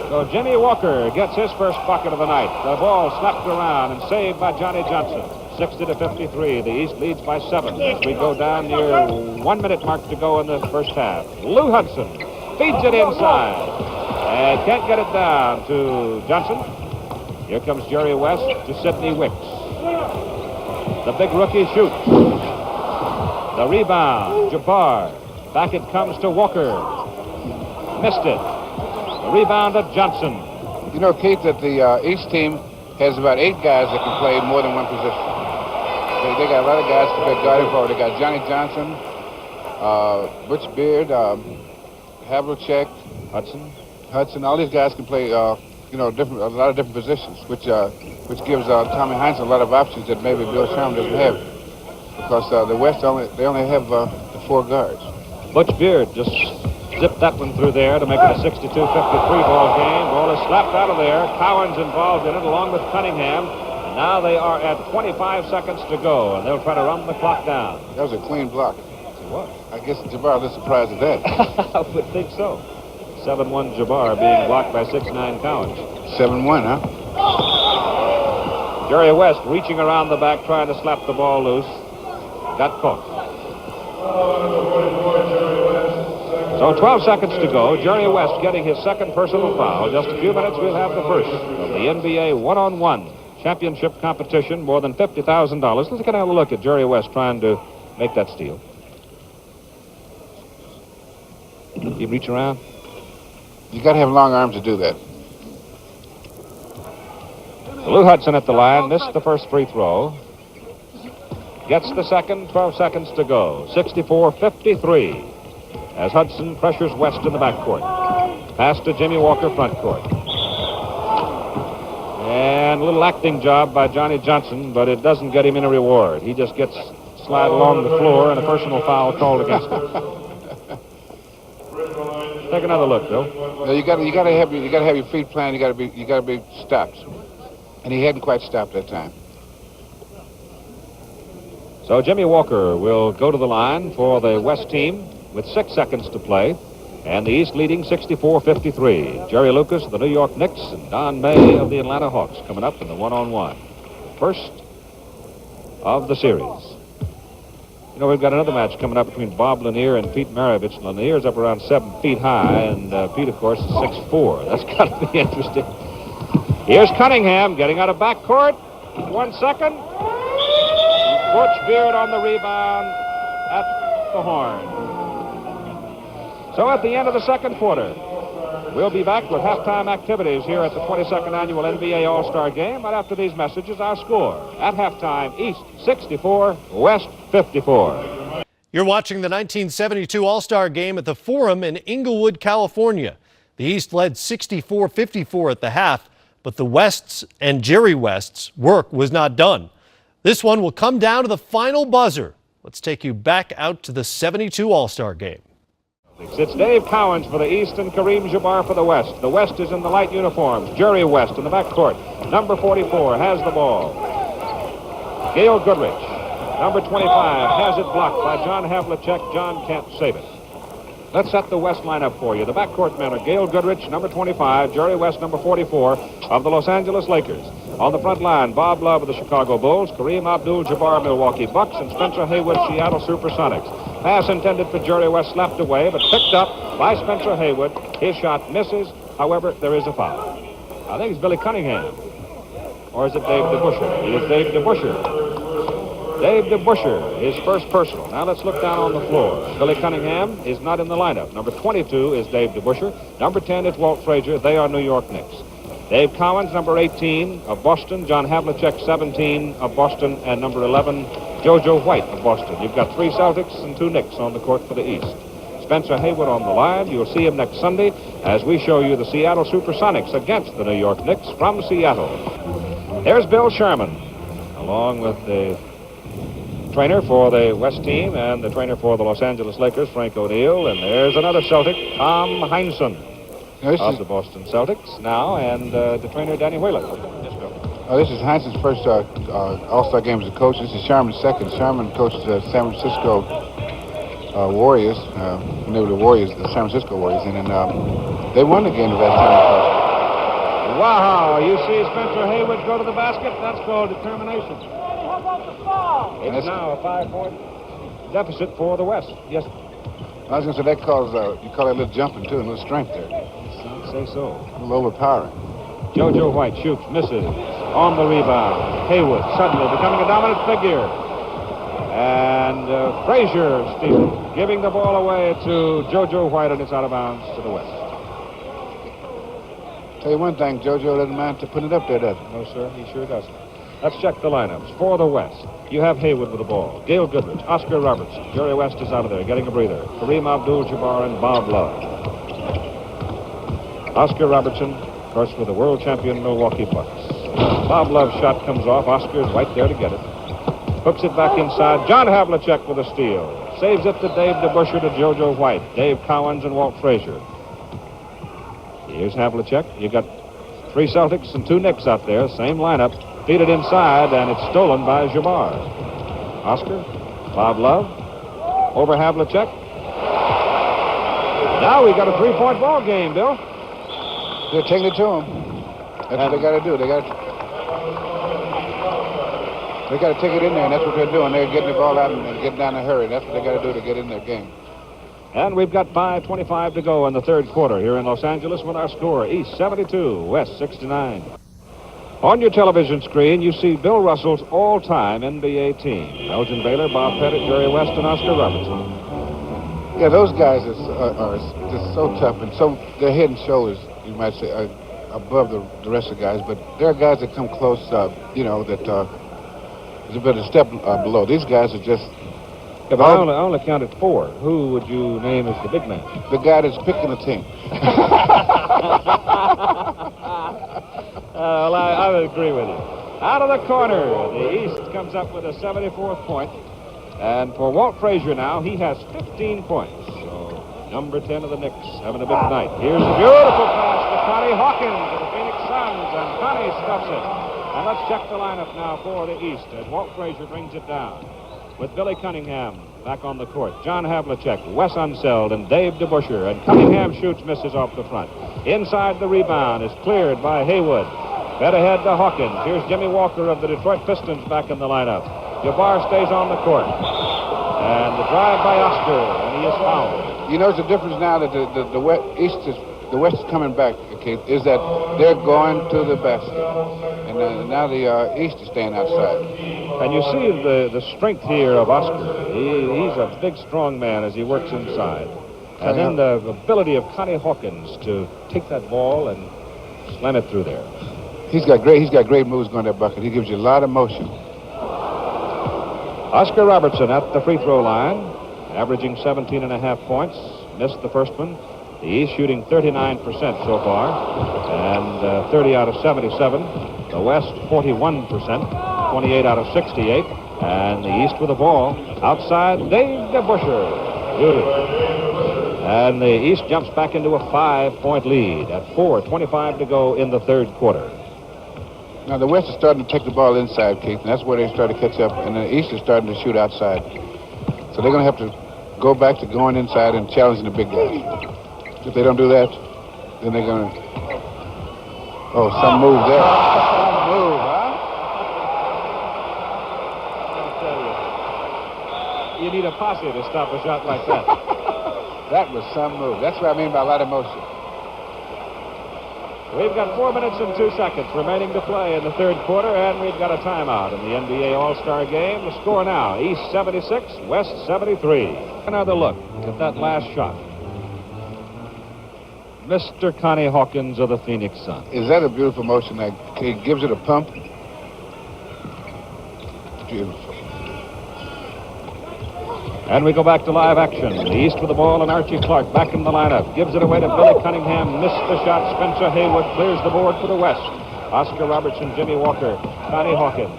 So Jimmy Walker gets his first bucket of the night. The ball slapped around and saved by Johnny Johnson. 60-53. The East leads by 7 as we go down near 1 minute mark to go in the first half. Lou Hudson feeds it inside and can't get it down to Johnson. Here comes Jerry West to Sidney Wicks. The big rookie shoots. The rebound, Jabbar. Back it comes to Walker. Missed it. The rebound of Johnson. You know, Keith, that the East team has about 8 guys that can play more than one position. They got a lot of guys to play guarding forward. They got Johnny Johnson, Butch Beard, Havlicek, Hudson. All these guys can play, a lot of different positions, which gives Tommy Heinz a lot of options that maybe Bill Sherman doesn't have, because the West they only have the 4 guards. Butch Beard just zipped that one through there to make it a 62-53 ball game. Ball is slapped out of there. Cowan's involved in it along with Cunningham. And now they are at 25 seconds to go, and they'll try to run the clock down. That was a clean block. It was. I guess Jabbar was surprised at that. I would think so. 7-1 Jabbar being blocked by 6'9 Cowans. 7-1, huh? Jerry West reaching around the back trying to slap the ball loose. Got caught. So 12 seconds to go. Jerry West getting his second personal foul. Just a few minutes, we'll have the first of the NBA one-on-one championship competition. More than $50,000. Let's get a look at Jerry West trying to make that steal. He reach around. You got to have long arms to do that. Lou Hudson at the line. Missed the first free throw. Gets the second. 12 seconds to go. 64-53. As Hudson pressures West in the backcourt. Pass to Jimmy Walker, front court. And a little acting job by Johnny Johnson, but it doesn't get him any reward. He just gets slide along the floor and a personal foul called against him. Take another look, Bill. No, you got to have your feet planted. You got to be stopped, and he hadn't quite stopped that time. So Jimmy Walker will go to the line for the West team with 6 seconds to play, and the East leading 64-53. Jerry Lucas of the New York Knicks and Don May of the Atlanta Hawks coming up in the one-on-one. First of the series. You know, we've got another match coming up between Bob Lanier and Pete Maravich. Lanier's up around 7 feet high, and Pete, of course, is 6'4". That's got to be interesting. Here's Cunningham getting out of backcourt. 1 second. Butch Beard on the rebound at the horn. So at the end of the second quarter, we'll be back with halftime activities here at the 22nd Annual NBA All-Star Game. Right after these messages, our score. At halftime, East 64, West 54. You're watching the 1972 All-Star Game at the Forum in Inglewood, California. The East led 64-54 at the half, but the West's and Jerry West's work was not done. This one will come down to the final buzzer. Let's take you back out to the 72 All-Star Game. It's Dave Cowans for the East and Kareem Jabbar for the West. The West is in the light uniforms. Jerry West in the backcourt. Number 44 has the ball. Gail Goodrich, number 25, has it blocked by John Havlicek. John can't save it. Let's set the West lineup for you. The backcourt men are Gail Goodrich, number 25, Jerry West, number 44, of the Los Angeles Lakers. On the front line, Bob Love of the Chicago Bulls, Kareem Abdul-Jabbar, Milwaukee Bucks, and Spencer Haywood, Seattle Supersonics. Pass intended for Jerry West, slapped away, but picked up by Spencer Haywood. His shot misses. However, there is a foul. I think it's Billy Cunningham. Or is it Dave DeBuscher? It is Dave DeBuscher. Dave DeBuscher, his first personal. Now let's look down on the floor. Billy Cunningham is not in the lineup. Number 22 is Dave DeBuscher. Number 10 is Walt Frazier. They are New York Knicks. Dave Cowans, number 18 of Boston. John Havlicek, 17 of Boston. And number 11, JoJo White of Boston. You've got 3 Celtics and 2 Knicks on the court for the East. Spencer Haywood on the line. You'll see him next Sunday as we show you the Seattle Supersonics against the New York Knicks from Seattle. There's Bill Sherman. along with the trainer for the West team and the trainer for the Los Angeles Lakers, Frank O'Neill. And there's another Celtic, Tom Heinsohn, of the Boston Celtics now, and the trainer, Danny Whalen. This is Heinz's first All-Star game as a coach. This is Sharman's second. Sharman coached the San Francisco Warriors, when they were the Warriors, the San Francisco Warriors, and then they won the game the last time. Wow, you see Spencer Haywood go to the basket. That's called determination. It's now a 5-point deficit for the West. Yes. I was going to say that calls, you call that a little jumping too, a little strength there. Some say so. A little overpowering. JoJo White shoots, misses. On the rebound, Haywood suddenly becoming a dominant figure. And Frazier stealing, giving the ball away to JoJo White, and it's out of bounds to the West. Tell you one thing, JoJo doesn't mind to put it up there, does he? No, sir, he sure doesn't. Let's check the lineups. For the West, you have Haywood with the ball, Gail Goodrich, Oscar Robertson, Jerry West is out of there, getting a breather, Kareem Abdul-Jabbar, and Bob Love. Oscar Robertson, of course, with the world champion Milwaukee Bucks. Bob Love's shot comes off. Oscar's right there to get it. Hooks it back inside. John Havlicek with a steal. Saves it to Dave DeBusschere, to JoJo White, Dave Cowens, and Walt Frazier. Here's Havlicek. You got 3 Celtics and 2 Knicks out there. Same lineup. Feed it inside, and it's stolen by Jabbar. Oscar, Bob Love, over Havlicek. Now we got a 3-point ball game, Bill. They're taking it to them. That's what they got to do. They got to take it in there, and that's what they're doing. They're getting the ball out and getting down in a hurry. That's what they got to do to get in their game. And we've got 5:25 to go in the third quarter here in Los Angeles with our score, East 72, West 69. On your television screen, you see Bill Russell's all-time NBA team. Elgin Baylor, Bob Pettit, Jerry West, and Oscar Robertson. Yeah, those guys are just so tough, and so they're head and shoulders, you might say, above the rest of the guys. But there are guys that come close, that is a bit of a step below. These guys are just... Yeah, but I only counted 4. Who would you name as the big man? The guy that's picking the team. Well, I would agree with you. Out of the corner, the East comes up with a 74th point. And for Walt Frazier now, he has 15 points. So, number 10 of the Knicks having a big night. Here's a beautiful pass to Connie Hawkins of the Phoenix Suns, and Connie stuffs it. And let's check the lineup now for the East as Walt Frazier brings it down. With Billy Cunningham back on the court, John Havlicek, Wes Unseld, and Dave DeBusschere. And Cunningham shoots, misses off the front. Inside the rebound is cleared by Haywood. Fed ahead to Hawkins. Here's Jimmy Walker of the Detroit Pistons back in the lineup. Jabbar stays on the court. And the drive by Oscar, and he is fouled. You know, it's the difference now that the West is coming back, okay, is that they're going to the basket. And now the East is staying outside. And you see the strength here of Oscar. He's a big, strong man as he works inside. And then the ability of Connie Hawkins to take that ball and slam it through there. He's got great moves going to that bucket. He gives you a lot of motion. Oscar Robertson at the free throw line, averaging 17.5 points. Missed the first one. The East shooting 39% so far, and 30 out of 77. The West 41%, 28 out of 68. And the East with the ball outside Dave DeBusschere. Beautiful. And the East jumps back into a 5-point lead at 4:25 to go in the third quarter. Now the West is starting to take the ball inside, Keith, and that's where they start to catch up. And the East is starting to shoot outside. So they're going to have to go back to going inside and challenging the big guys. If they don't do that, then they're going to... Oh, some move there. Some move, huh? I'll tell you, you need a posse to stop a shot like that. That was some move. That's what I mean by a lot of motion. We've got 4 minutes and 2 seconds remaining to play in the third quarter, and we've got a timeout in the NBA All-Star Game. The score now, East 76, West 73. Another look at that last shot. Mr. Connie Hawkins of the Phoenix Suns. Is that a beautiful motion? Like, he gives it a pump. Beautiful. And we go back to live action. The East with the ball, and Archie Clark back in the lineup. Gives it away to Billy Cunningham. Missed the shot. Spencer Haywood clears the board for the West. Oscar Robertson, Jimmy Walker, Connie Hawkins.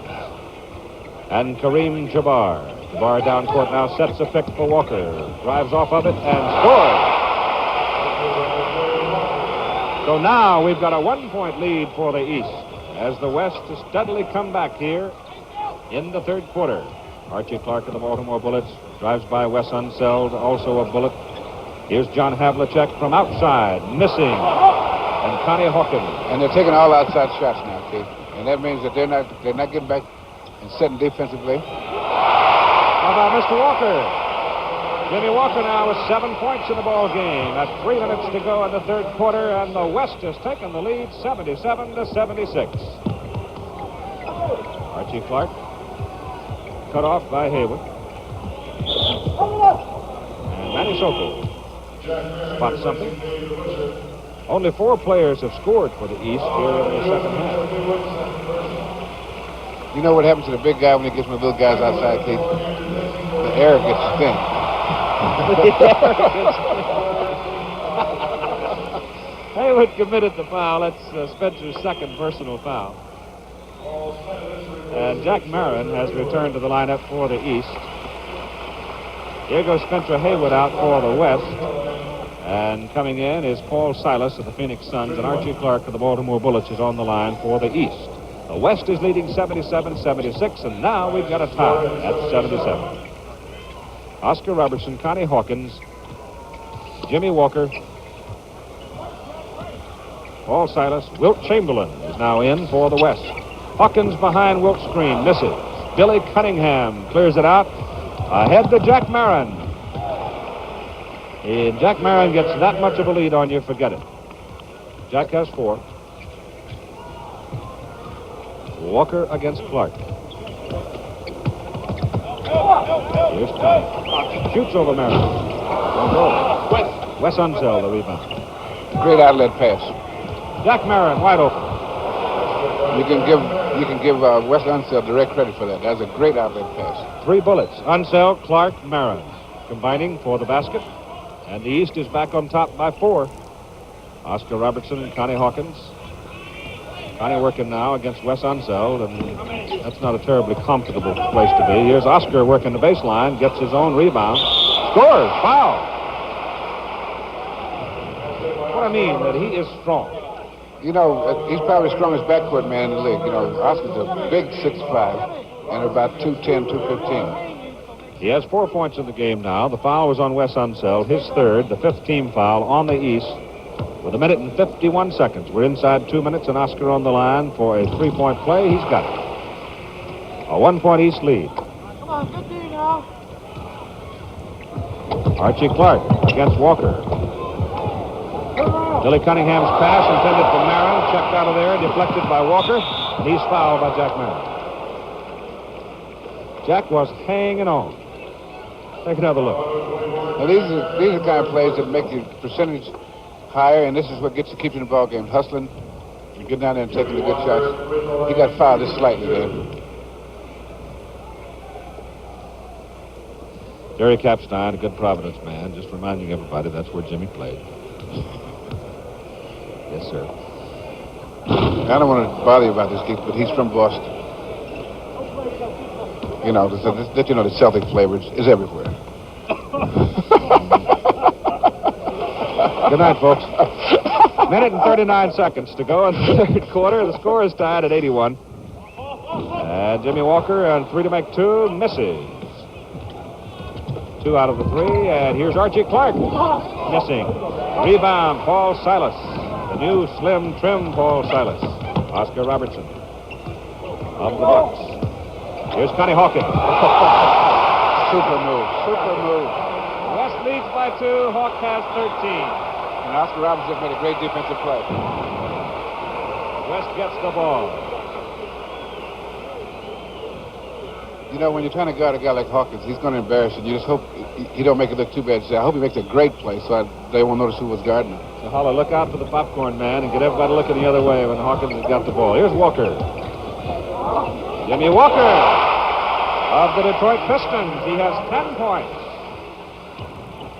and Kareem Jabbar. Jabbar down court now sets a pick for Walker. Drives off of it and scores. So now we've got a 1-point lead for the East as the West has steadily come back here in the third quarter. Archie Clark of the Baltimore Bullets drives by Wes Unseld, also a Bullet. Here's John Havlicek from outside, missing, and Connie Hawkins. And they're taking all outside shots now, Keith. And that means that they're not getting back and setting defensively. How about Mr. Walker? Jimmy Walker now with 7 points in the ball game at 3 minutes to go in the third quarter, and the West has taken the lead 77-76. Archie Clark cut off by Haywood. And Manny Sokol spots something. Only 4 players have scored for the East here in the second half. You know what happens to the big guy when he gets one of the little guys outside, Keith? The air gets thin. Haywood committed the foul. That's Spencer's second personal foul. And Jack Marin has returned to the lineup for the East. Here goes Spencer Haywood out for the West. And coming in is Paul Silas of the Phoenix Suns, and Archie Clark of the Baltimore Bullets is on the line for the East. The West is leading 77-76, and now we've got a tie at 77. Oscar Robertson, Connie Hawkins, Jimmy Walker, Paul Silas, Wilt Chamberlain is now in for the West. Hawkins behind Wilt's screen, misses. Billy Cunningham clears it out. Ahead to Jack Marin. And Jack Marin gets that much of a lead on you, forget it. Jack has 4. Walker against Clark. Here's Connie. Shoots over Marin. Wes Unseld, the rebound. Great outlet pass. Jack Marin wide open. You can give Wes Unseld direct credit for that. That's a great outlet pass. 3 bullets. Unseld, Clark, Marin combining for the basket. And the East is back on top by 4. Oscar Robertson and Connie Hawkins. Connie working now against Wes Unseld, and that's not a terribly comfortable place to be. Here's Oscar working the baseline, gets his own rebound, scores, foul. What I mean, that he is strong. You know, he's probably the strongest backcourt man in the league. You know, Oscar's a big 6'5", and about 210, 215. He has 4 points in the game now. The foul was on Wes Unseld, his third, the 5th team foul on the East. With 1 minute and 51 seconds. We're inside 2 minutes, and Oscar on the line for a 3-point play. He's got it. A 1-point East lead. Come on, 15 now. Archie Clark against Walker. Billy Cunningham's pass intended for Marin, checked out of there, deflected by Walker, and he's fouled by Jack Marin. Jack was hanging on. Take another look. Now these are the kind of plays that make your percentage higher, and this is what keeps you in the ball game. Hustling, you get down there and taking the good shots. He got fouled just slightly there. Jerry Capstein, a good Providence man, just reminding everybody that's where Jimmy played. Yes, sir. I don't want to bother you about this, Keith, but he's from Boston. You know, the Celtic flavor is everywhere. Good night, folks. 1 minute and 39 seconds to go in the third quarter. The score is tied at 81. And Jimmy Walker on 3 to make 2, misses. 2 out of the 3, and here's Archie Clark, missing. Rebound, Paul Silas. The new slim, trim Paul Silas. Oscar Robertson of the Bucks. Here's Connie Hawkins. Super move. West leads by 2. Hawk has 13. And Oscar Robertson made a great defensive play. West gets the ball. You know, when you're trying to guard a guy like Hawkins, he's going to embarrass you. You just hope he don't make it look too bad. You say, I hope he makes a great play so they won't notice who was guarding him. So Holler, look out for the popcorn man and get everybody looking the other way when Hawkins has got the ball. Here's Walker. Jimmy Walker of the Detroit Pistons. He has 10 points.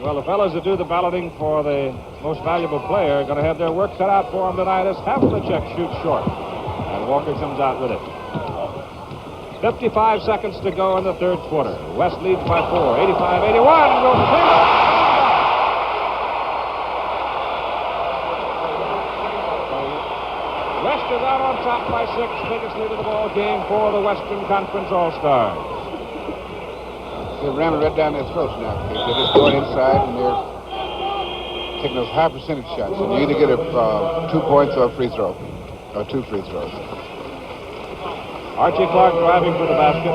Well, the fellows that do the balloting for the most valuable player are going to have their work cut out for them tonight as Havlicek shoots short. And Walker comes out with it. 55 seconds to go in the third quarter. West leads by 4, 85-81. Wilson Chamberlain. West is out on top by 6, biggest lead of the ball game for the Western Conference All-Stars. They're ramming right down their throats now. They're just going inside and they're taking those high percentage shots. And you either get 2 points or a free throw, or 2 free throws. Archie Clark driving for the basket.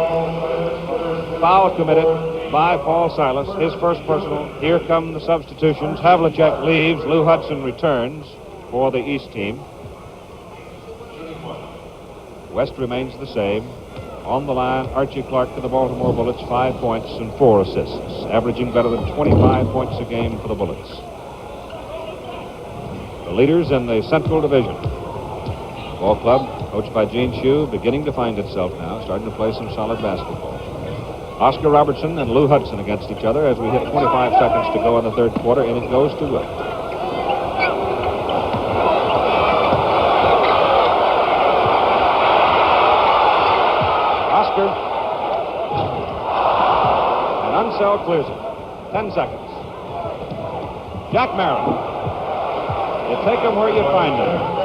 Foul committed by Paul Silas, his first personal. Here come the substitutions. Havlicek leaves. Lou Hudson returns for the East team. West remains the same. On the line, Archie Clark for the Baltimore Bullets, 5 points and 4 assists, averaging better than 25 points a game for the Bullets. The leaders in the Central Division. Ball club, coached by Gene Shue, beginning to find itself now, starting to play some solid basketball. Oscar Robertson and Lou Hudson against each other as we hit 25 seconds to go in the third quarter, and it goes to Wilt. Oscar. And Unseld clears it. 10 seconds. Jack Marin. You take him where you find him.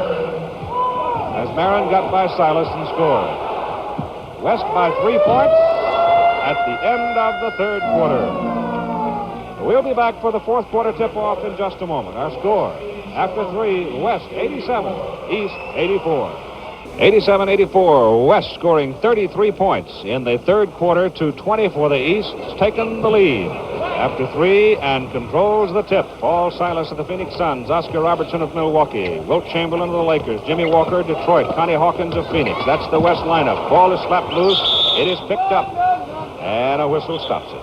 As Marin got by Silas and scored. West by 3 points at the end of the third quarter. We'll be back for the fourth quarter tip-off in just a moment. Our score, after 3, West 87, East 84. 87-84, West scoring 33 points in the third quarter to 20 for the East. It's taken the lead after 3 and controls the tip. Paul Silas of the Phoenix Suns, Oscar Robertson of Milwaukee, Wilt Chamberlain of the Lakers, Jimmy Walker, Detroit, Connie Hawkins of Phoenix. That's the West lineup. Ball is slapped loose. It is picked up, and a whistle stops it.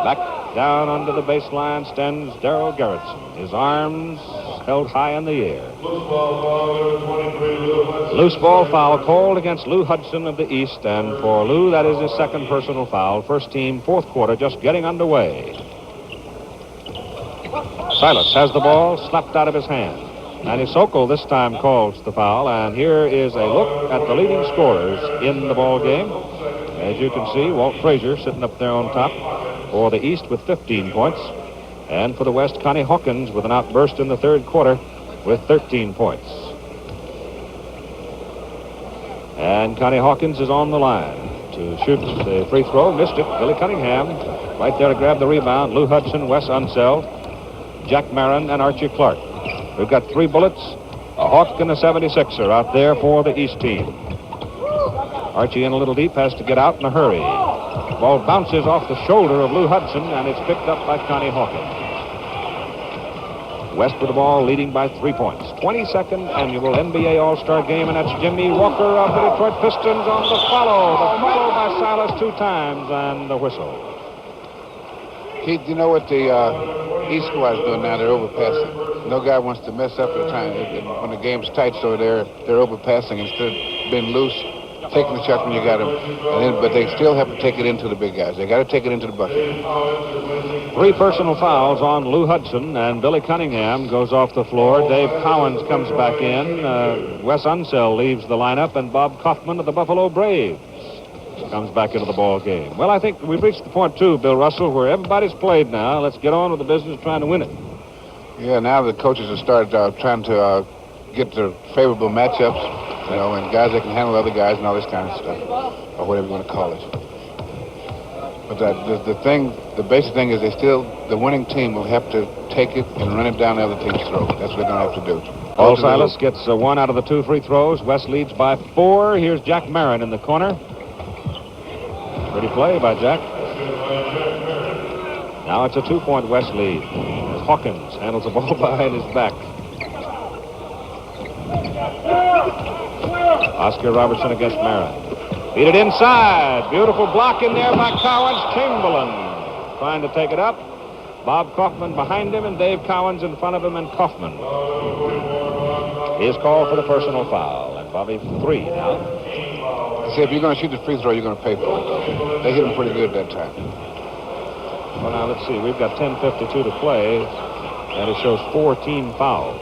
Back down under the baseline stands Darrell Gerritsen, his arms held high in the air. Loose ball foul called against Lou Hudson of the East, and for Lou, that is his second personal foul. First team, fourth quarter, just getting underway. Silas has the ball slapped out of his hand. Manny Sokol this time calls the foul, and here is a look at the leading scorers in the ball game. As you can see, Walt Frazier sitting up there on top for the East with 15 points. And for the West, Connie Hawkins with an outburst in the third quarter with 13 points. And Connie Hawkins is on the line to shoot the free throw. Missed it. Billy Cunningham right there to grab the rebound. Lou Hudson, Wes Unseld, Jack Marin, and Archie Clark. We've got 3 Bullets, a Hawk and a 76er out there for the East team. Archie in a little deep, has to get out in a hurry. Ball bounces off the shoulder of Lou Hudson, and it's picked up by Connie Hawkins. West with the ball, leading by 3 points. 22nd annual NBA All-Star game, and that's Jimmy Walker of the Detroit Pistons on the follow. The follow by Silas 2 times, and the whistle. Keith, you know what the East squad is doing now? They're overpassing. No guy wants to mess up at a time. When the game's tight, so they're overpassing instead of being loose, taking the shot when you got them. But they still have to take it into the big guys. They got to take it into the bucket. 3 personal fouls on Lou Hudson, and Billy Cunningham goes off the floor. Dave Cowens comes back in. Wes Unseld leaves the lineup, and Bob Kaufman of the Buffalo Braves comes back into the ball game. Well, I think we've reached the point, too, Bill Russell, where everybody's played now. Let's get on with the business of trying to win it. Yeah, now the coaches have started trying to get the favorable matchups, you know, and guys that can handle other guys and all this kind of stuff, or whatever you want to call it. But the basic thing is the winning team will have to take it and run it down the other team's throat. That's what they're going to have to do. Paul Silas gets 1 out of the 2 free throws. West leads by 4. Here's Jack Marin in the corner. Pretty play by Jack. Now it's a 2-point West lead. As Hawkins handles the ball behind his back. Oscar Robertson against Marin. Beat it inside. Beautiful block in there by Cowens. Chamberlain trying to take it up. Bob Kaufman behind him, and Dave Cowens in front of him, and Kaufman is called for the personal foul. And Bobby 3 now. See, if you're going to shoot the free throw, you're going to pay for it. They hit him pretty good that time. Well, now let's see. We've got 10:52 to play, and it shows 4 team fouls.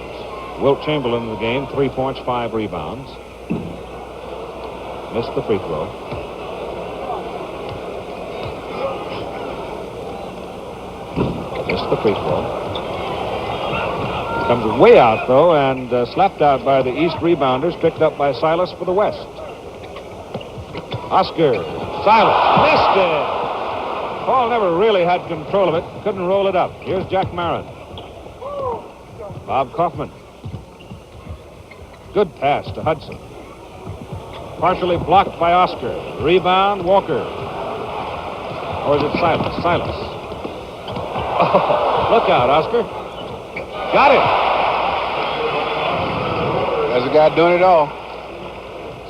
Wilt Chamberlain in the game, 3 points, 5 rebounds. Missed the free throw. Missed the free throw. Comes way out, though, and slapped out by the East rebounders, picked up by Silas for the West. Oscar, Silas, missed it! Paul never really had control of it, couldn't roll it up. Here's Jack Marin. Bob Kaufman. Good pass to Hudson. Partially blocked by Oscar. Rebound, Walker. Or is it Silas? Silas. Oh, look out, Oscar. Got it. There's a guy doing it all.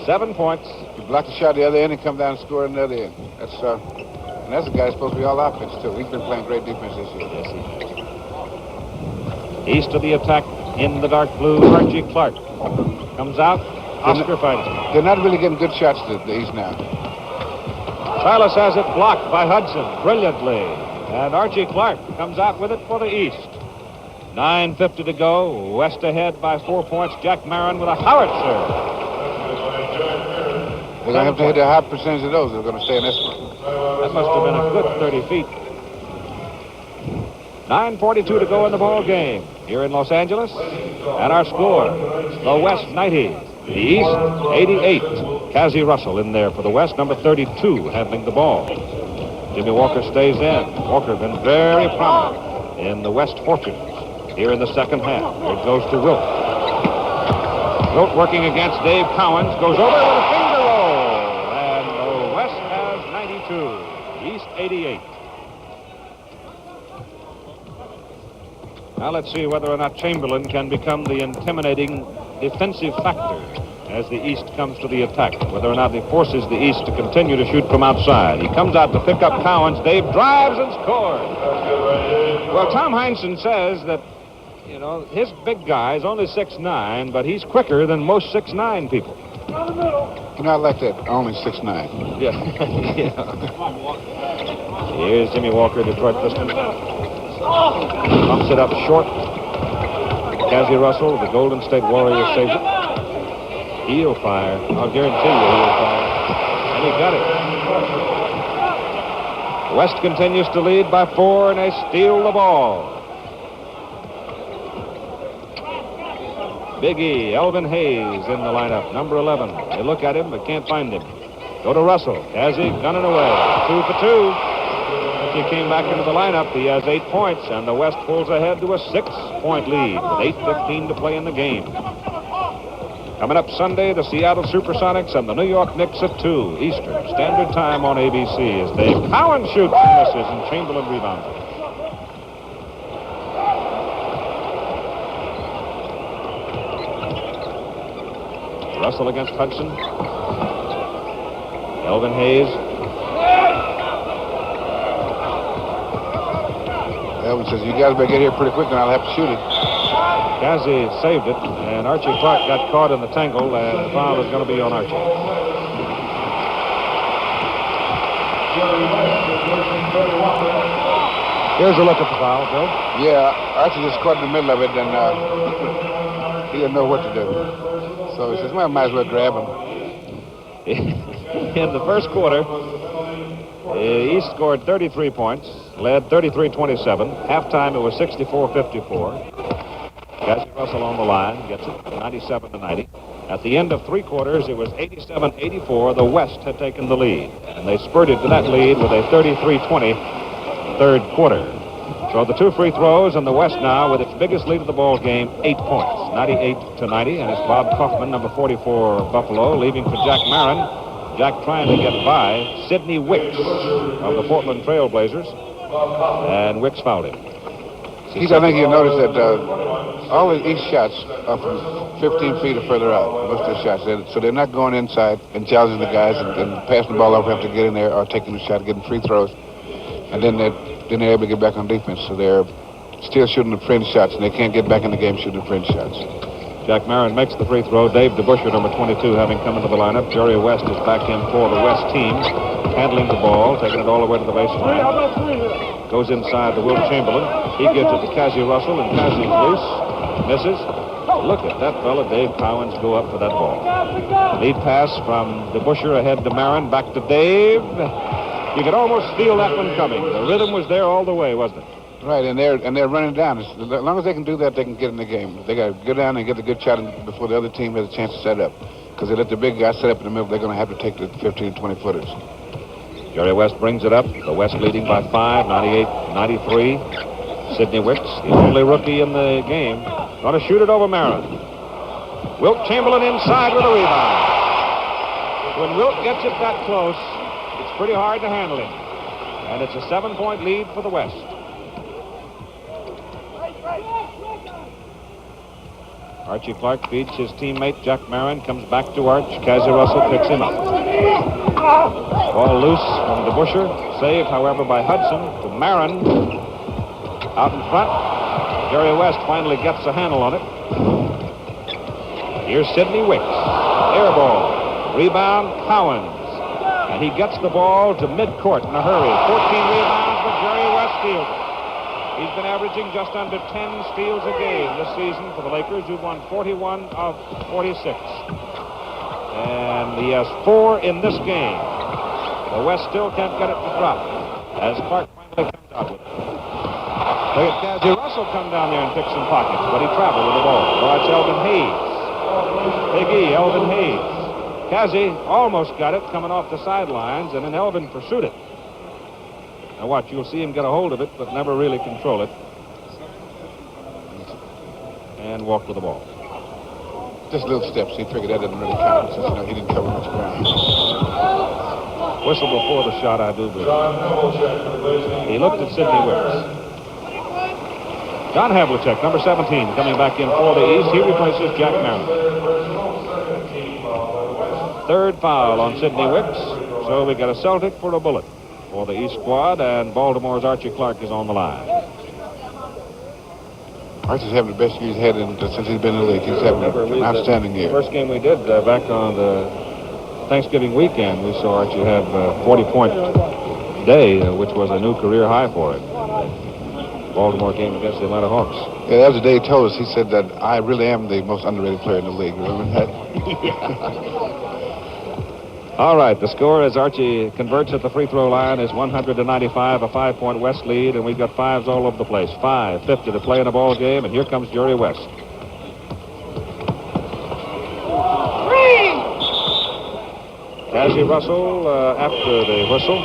7 points. You block the shot the other end and come down and score on the other end. That's a guy who's supposed to be all offense, too. He's been playing great defense this year. Yes, he has. East of the attack in the dark blue, Archie Clark. Comes out. Oscar finds him. They're not really getting good shots to the East now. Silas has it blocked by Hudson brilliantly. And Archie Clark comes out with it for the East. 9:50 to go. West ahead by 4 points. Jack Marin with a howitzer. They're going to have to hit a high percentage of those. They're going to stay in this one. That must have been a good 30 feet. 9:42 to go in the ball game here in Los Angeles. And our score, the West 90, the East 88. Cassie Russell in there for the West, number 32, handling the ball. Jimmy Walker stays in. Walker been very prominent in the West fortunes here in the second half. Here it goes to Wilt. Wilt working against Dave Cowens, goes over with a finger roll. And the West has 92, East 88. Now let's see whether or not Chamberlain can become the intimidating defensive factor as the East comes to the attack, whether or not he forces the East to continue to shoot from outside. He comes out to pick up Cowens. Dave drives and scores. Well, Tom Heinsohn says that, you know, his big guy is only 6'9", but he's quicker than most 6'9" people. You know, I like that, only 6'9". Yeah. Yeah. Here's Jimmy Walker, Detroit Pistons. Pumps it up short. Cassie Russell, the Golden State Warriors, saves it. He'll fire. I'll guarantee you he'll fire. And he got it. West continues to lead by 4, and they steal the ball. Big E, Elvin Hayes in the lineup, number 11. They look at him, but can't find him. Go to Russell. Cassie gunning away. 2 for 2. He came back into the lineup. He has 8 points, and the West pulls ahead to a 6-point lead with 8:15 to play in the game. Coming up Sunday, the Seattle Supersonics and the New York Knicks at 2 Eastern Standard Time on ABC as Dave Cowens shoots and misses and Chamberlain rebounds. Russell against Hudson. Elvin Hayes. Elvin says, you guys better get here pretty quick and I'll have to shoot it. Cassie saved it, and Archie Clark got caught in the tangle, and the foul is going to be on Archie. Here's a look at the foul, Bill. Yeah, Archie just caught in the middle of it, and he didn't know what to do. So he says, well, might as well grab him. In the first quarter, East scored 33 points, led 33-27. Halftime, it was 64-54. Cassie Russell on the line, gets it, 97-90. At the end of 3 quarters, it was 87-84. The West had taken the lead, and they spurted to that lead with a 33-20 third quarter. So the 2 free throws, and the West now with its biggest lead of the ball game, 8 points, 98-90. And it's Bob Kaufman, number 44, Buffalo, leaving for Jack Marin. Jack trying to get by Sidney Wicks of the Portland Trail Blazers, and Wicks fouled him. I think you'll notice that all the East shots are from 15 feet or further out, most of the shots. So they're not going inside and challenging the guys and passing the ball over after getting there or taking the shot, getting free throws. And then they're able to get back on defense. So they're still shooting the fringe shots, and they can't get back in the game shooting the fringe shots. Jack Marin makes the free throw. Dave DeBuscher, number 22, having come into the lineup. Jerry West is back in for the West team, handling the ball, taking it all the way to the baseline. Goes inside to Wilt Chamberlain. He gives it to Cassie Russell, and Cassie's loose. Misses. Look at that fella, Dave Cowens, go up for that ball. Lead pass from DeBuscher ahead to Marin, back to Dave. You could almost feel that one coming. The rhythm was there all the way, wasn't it? Right, and they're running down. As long as they can do that, they can get in the game. They got to go down and get a good shot before the other team has a chance to set up. Because they let the big guy set up in the middle, they're going to have to take the 15, 20 footers. Jerry West brings it up. The West leading by 5, 98-93. Sidney Wicks, the only rookie in the game, going to shoot it over Marin. Wilt Chamberlain inside with a rebound. When Wilt gets it that close, it's pretty hard to handle him. And it's a 7-point lead for the West. Archie Clark feeds his teammate Jack Marin, comes back to Arch. Cassie Russell picks him up. Ball loose from DeBuscher. Saved, however, by Hudson to Marin. Out in front. Jerry West finally gets a handle on it. Here's Sidney Wicks. Air ball. Rebound, Cowens. And he gets the ball to midcourt in a hurry. 14 rebounds, but Jerry West steals it. He's been averaging just under 10 steals a game this season for the Lakers, who've won 41 of 46. And he has 4 in this game. The West still can't get it to drop as Clark finally comes out with it. Look at Cassie Russell come down there and pick some pockets, but he traveled with the ball. Well, it's Elvin Hayes. Big E, Elvin Hayes. Cassie almost got it coming off the sidelines, and then Elvin pursued it. Now watch, you'll see him get a hold of it, but never really control it. And walk with the ball. Just little steps. He figured that didn't really count since he didn't cover much ground. Whistle before the shot, I do believe. He looked at Sidney Wicks. John Havlicek, number 17, coming back in for the East. He replaces Jack Marin. Third foul on Sidney Wicks. So we got a Celtic for a bullet for the East squad, and Baltimore's Archie Clark is on the line. Archie's having the best year he's had since he's been in the league. He's having an outstanding year. The first game we did back on the Thanksgiving weekend, we saw Archie have a 40-point day, which was a new career high for him. Baltimore game against the Atlanta Hawks. Yeah, that was the day he told us. He said that I really am the most underrated player in the league. Remember that? All right, the score as Archie converts at the free throw line is 100-95, a 5-point West lead, and we've got 5s all over the place. 5:50 to play in a ball game, and here comes Jerry West. Cassie Russell after the whistle.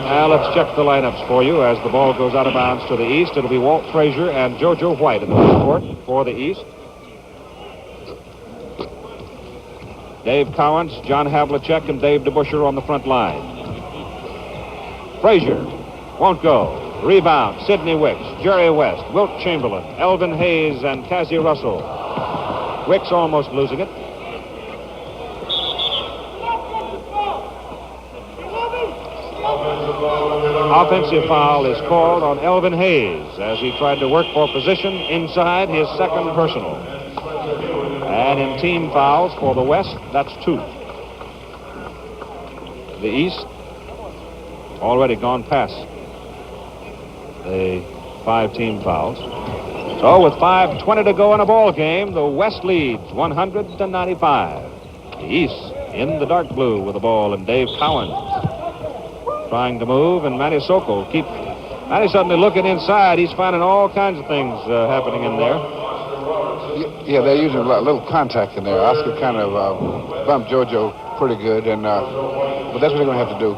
Now let's check the lineups for you as the ball goes out of bounds to the East. It'll be Walt Frazier and JoJo White in the court for the East. Dave Cowens, John Havlicek, and Dave DeBuscher on the front line. Frazier won't go. Rebound, Sidney Wicks, Jerry West, Wilt Chamberlain, Elvin Hayes, and Cassie Russell. Wicks almost losing it. Offensive foul is called on Elvin Hayes as he tried to work for position inside his second personal. And in team fouls for the West, that's 2. The East already gone past the 5 team fouls. So with 5:20 to go in a ball game, the West leads 100-95. The East in the dark blue with the ball, and Dave Cowens trying to move, and Manny Sokol Manny suddenly looking inside. He's finding all kinds of things happening in there. Yeah, they're using a little contact in there. Oscar kind of bumped JoJo pretty good, and but that's what they're going to have to do.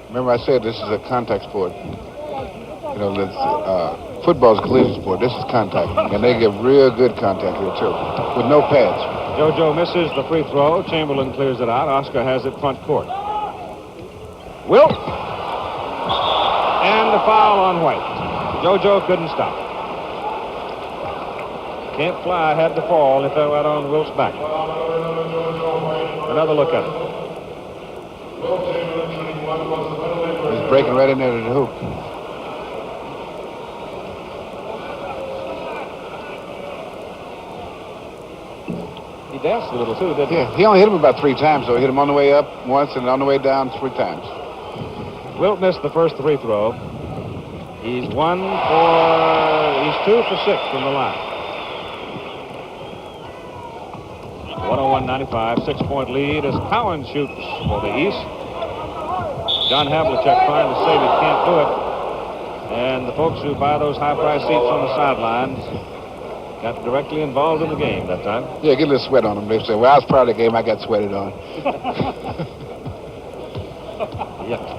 Remember I said this is a contact sport. You know, football's a collision sport. This is contact, and they give real good contact here, too, with no pads. JoJo misses the free throw. Chamberlain clears it out. Oscar has it front court. Wilt. And the foul on White. JoJo couldn't stop. Can't fly, had to fall, and it fell right on Wilt's back. Another look at it. He's breaking right in there to the hoop. He danced a little, too, didn't he? Yeah, he only hit him about 3 times, so he hit him on the way up once and on the way down 3 times. Wilt missed the first free throw. He's 2 for 6 from the line. 101-95, 6-point lead as Cowan shoots for the East. John Havlicek trying to save it, can't do it. And the folks who buy those high-priced seats on the sidelines got directly involved in the game that time. Yeah, get a little sweat on them. They say, well, I was part of the game. I got sweated on. Yeah.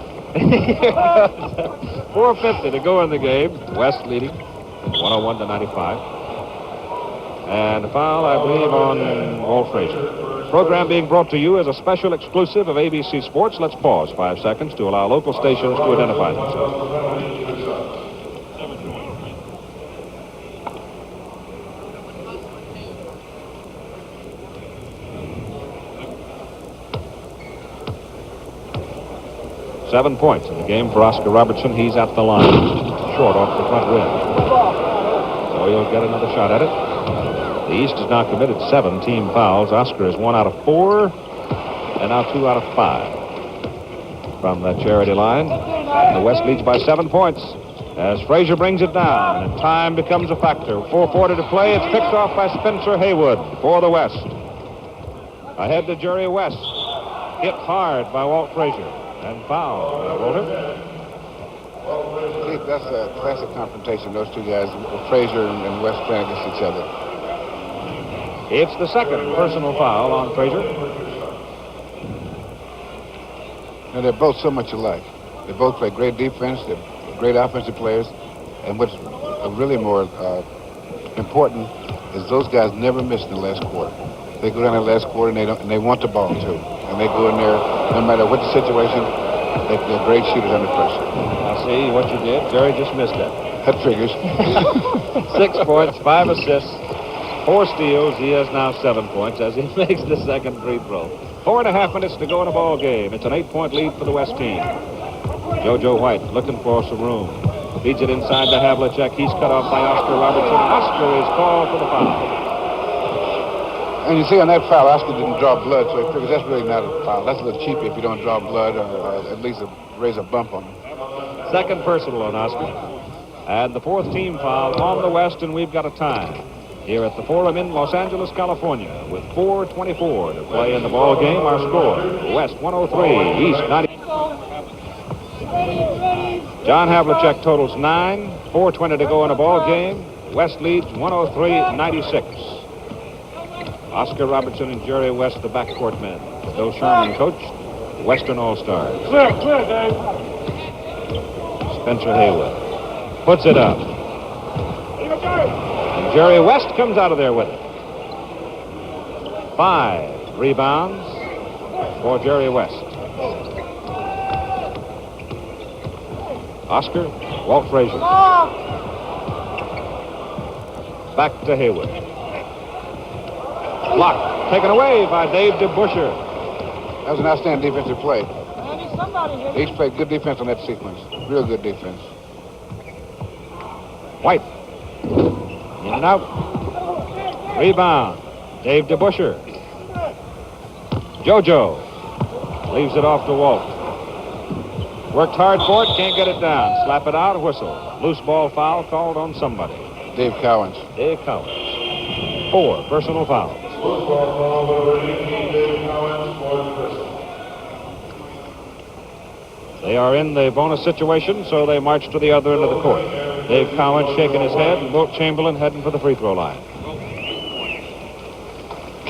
4:50 to go in the game. West leading 101-95. And a foul, I believe, on Walt Frazier. Program being brought to you as a special exclusive of ABC Sports. Let's pause 5 seconds to allow local stations to identify themselves. 7 points in the game for Oscar Robertson. He's at the line. Short off the front rim. So he'll get another shot at it. The East has now committed 7 team fouls. Oscar is 1 out of 4, and now 2 out of 5 from that charity line. The West leads by 7 points as Frazier brings it down, and time becomes a factor. 4:40 to play. It's picked off by Spencer Haywood for the West. Ahead to Jerry West. Hit hard by Walt Frazier. And foul, Walter. See, that's a classic confrontation, those two guys, Frazier and West playing against each other. It's the second personal foul on Frazier. And they're both so much alike. They both play great defense. They're great offensive players. And what's really more important is those guys never miss in the last quarter. They go down in the last quarter and they want the ball too. And they go in there, no matter what the situation, they're great shooters under pressure. I see what you did. Jerry just missed that. That figures. 6 points, 5 assists, 4 steals. He has now 7 points as he makes the second free throw. 4.5 minutes to go in a ball game. It's an 8-point lead for the West team. JoJo White looking for some room. Feeds it inside to Havlicek. He's cut off by Oscar Robertson. Oscar is called for the foul. And you see on that foul, Oscar didn't draw blood, so he figures that's really not a foul. That's a little cheap if you don't draw blood or at least raise a bump on him. Second personal on Oscar. And the 4th team foul on the West, and we've got a tie here at the Forum in Los Angeles, California, with 4:24 to play in the ball game. Our score, West 103, East 90. John Havlicek totals 9, 4:20 to go in a ball game. West leads 103-96. Oscar Robertson and Jerry West, the backcourt men. Bill Sherman coached the Western All-Stars. Clear, Dave. Spencer Haywood puts it up. And Jerry West comes out of there with it. 5 rebounds for Jerry West. Oscar, Walt Frazier. Back to Haywood. Blocked, taken away by Dave DeBuscher. That was an outstanding defensive play. Somebody hit Each played good defense on that sequence. Real good defense. White. In and out. Rebound. Dave DeBuscher. JoJo leaves it off to Walt. Worked hard for it, can't get it down. Slap it out, whistle. Loose ball foul called on somebody. Dave Cowens. Dave Cowens. 4 personal fouls. They are in the bonus situation, so they march to the other end of the court. Dave Cowens shaking his head, and Wilt Chamberlain heading for the free throw line.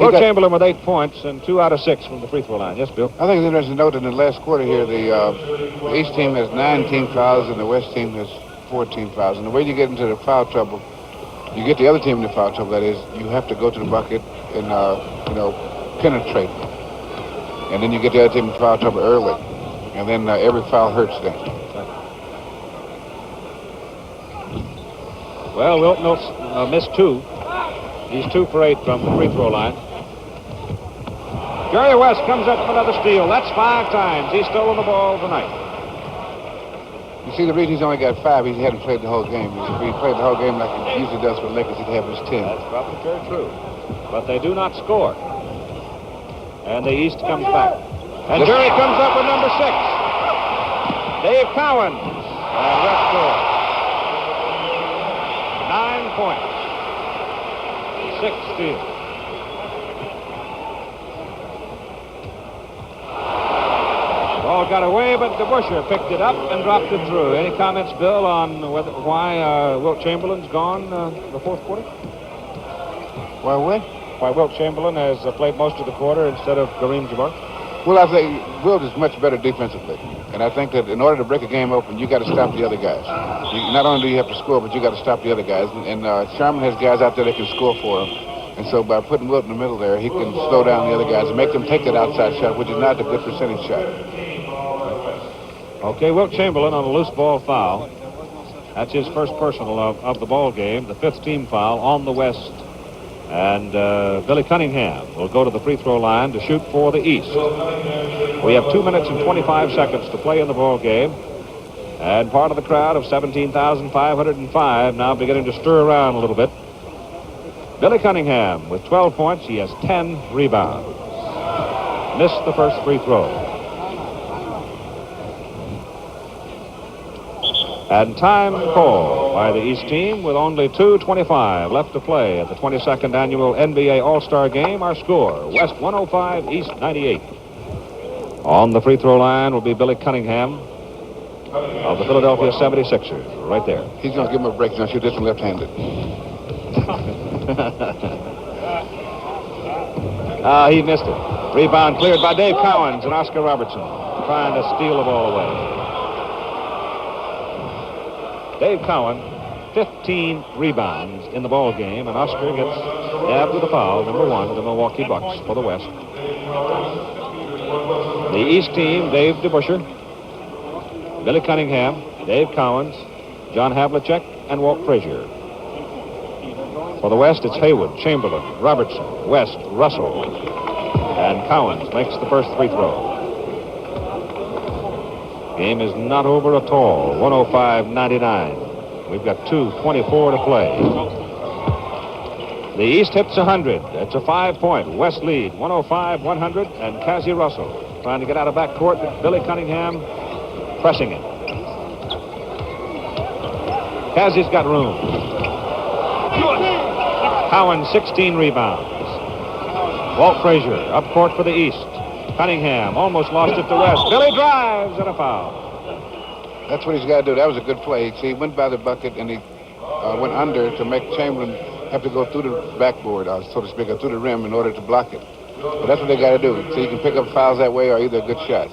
Wilt Chamberlain with 8 points and 2 out of 6 from the free throw line. Yes, Bill? I think it's interesting to note that in the last quarter here, the East team has 9 team fouls and the West team has 4 team fouls. And the way you get into the foul trouble, you get the other team in the foul trouble, that is, you have to go to the bucket and, penetrate. And then you get the other team in foul trouble early. And then every foul hurts them. Well, Wilt missed 2. He's 2 for 8 from the free throw line. Jerry West comes up with another steal. That's 5 times. He's stolen the ball tonight. You see, the reason he's only got 5, he hadn't played the whole game. If he played the whole game like he usually does for the Lakers, he'd have his 10. That's probably very true. But they do not score. And the East comes back. And Jerry comes up with number 6. Dave Cowan. And West scores. 9 points. 6 steals. got away, but DeBuscher picked it up and dropped it through. Any comments, Bill, on why Wilt Chamberlain's gone the fourth quarter? Why what? Why Wilt Chamberlain has played most of the quarter instead of Kareem Jabbar? Well, I think Wilt is much better defensively. And I think that in order to break a game open, you got to stop the other guys. Not only do you have to score, but you got to stop the other guys. And Sharman has guys out there that can score for him. And so by putting Wilt in the middle there, he can slow down the other guys and make them take that outside shot, which is not a good percentage shot. Okay, Wilt Chamberlain on a loose ball foul. That's his first personal of the ball game, the fifth team foul on the West. And Billy Cunningham will go to the free throw line to shoot for the East. We have 2 minutes and 25 seconds to play in the ball game. And part of the crowd of 17,505 now beginning to stir around a little bit. Billy Cunningham with 12 points. He has 10 rebounds. Missed the first free throw. And time called by the East team with only 2:25 left to play at the 22nd annual NBA All-Star Game. Our score, West 105, East 98. On the free throw line will be Billy Cunningham of the Philadelphia 76ers, right there. He's going to give him a break. He's going to shoot this one left-handed. He missed it. Rebound cleared by Dave Cowens and Oscar Robertson trying to steal the ball away. Dave Cowan, 15 rebounds in the ball game, and Oscar gets nabbed with a foul, number 1 to the Milwaukee Bucks for the West. The East team, Dave DeBuscher, Billy Cunningham, Dave Cowens, John Havlicek, and Walt Frazier. For the West, it's Haywood, Chamberlain, Robertson, West, Russell, and Cowens makes the first free throw. Game is not over at all. 105-99. We've got 2:24 to play. The East hits 100. It's a 5-point West lead. 105-100. And Cassie Russell trying to get out of backcourt. Billy Cunningham pressing it. Cassie's got room. Cowan 16 rebounds. Walt Frazier up court for the East. Cunningham almost lost it to West. Billy drives and a foul. That's what he's got to do. That was a good play. See, he went by the bucket and he went under to make Chamberlain have to go through the backboard, so to speak, or through the rim in order to block it. But that's what they got to do. So you can pick up fouls that way or either a good shot.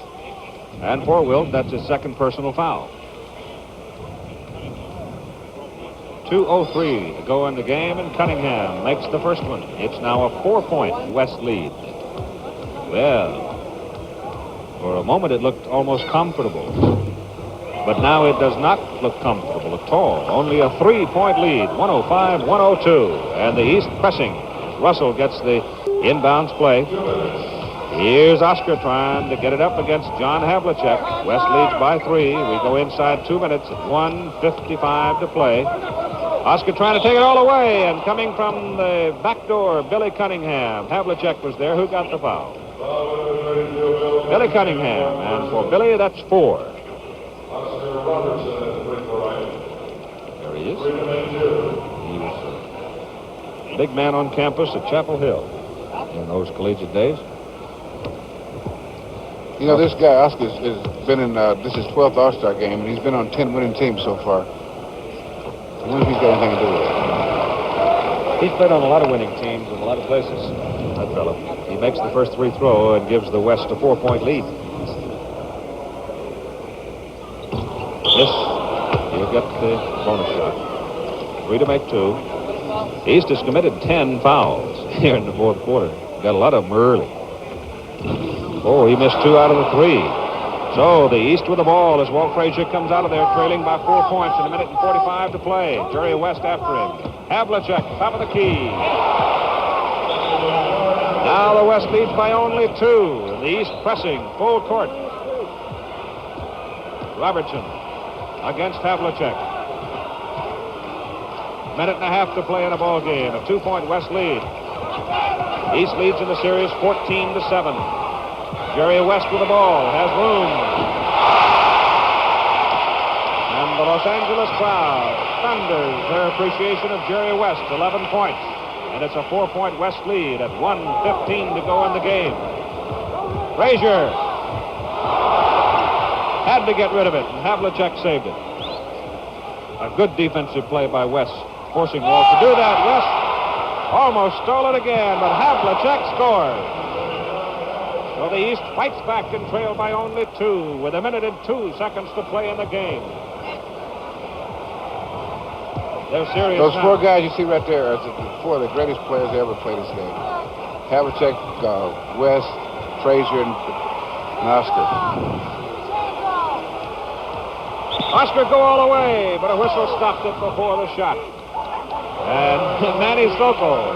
And for Wilt, that's his second personal foul. 2:03 to go in the game, and Cunningham makes the first one. It's now a 4-point West lead. Well, for a moment it looked almost comfortable. But now it does not look comfortable at all. Only a 3-point lead, 105-102. And the East pressing. Russell gets the inbounds play. Here's Oscar trying to get it up against John Havlicek. West leads by 3. We go inside 2 minutes at 1:55 to play. Oscar trying to take it all away, and coming from the back door, Billy Cunningham. Havlicek was there. Who got the foul? Billy Cunningham, and for Billy, that's 4. There he is. He was a big man on campus at Chapel Hill in those collegiate days. You know, this guy, Oscar, has been in, this is his 12th All-Star game, and he's been on 10 winning teams so far. I wonder if he's got anything to do with it. He's played on a lot of winning teams in a lot of places, that fellow. He makes the first free throw and gives the West a 4-point lead. Yes, he'll get the bonus shot. 3 to make 2. East has committed 10 fouls here in the fourth quarter. Got a lot of them early. Oh, he missed 2 out of the 3. So the East with the ball as Walt Frazier comes out of there trailing by 4 points in 1:45 to play. Jerry West after him. Havlicek, top of the key. Now the West leads by only 2. And the East pressing full court. Robertson against Havlicek. 1.5 to play in a ball game. A 2-point West lead. East leads in the series 14-7. Jerry West with the ball, has room. And the Los Angeles crowd thunders their appreciation of Jerry West, 11 points. And it's a 4-point West lead at 1:15 to go in the game. Frazier. Had to get rid of it, and Havlicek saved it. A good defensive play by West, forcing Walt to do that. West almost stole it again, but Havlicek scores. So the East fights back and trail by only 2 with 1 minute and 2 seconds to play in the game. They're serious. Those now. 4 guys you see right there are 4 of the greatest players that ever played this game. Havlicek, West, Frazier, and Oscar. Oscar go all the way, but a whistle stopped it before the shot. And Manny Sokol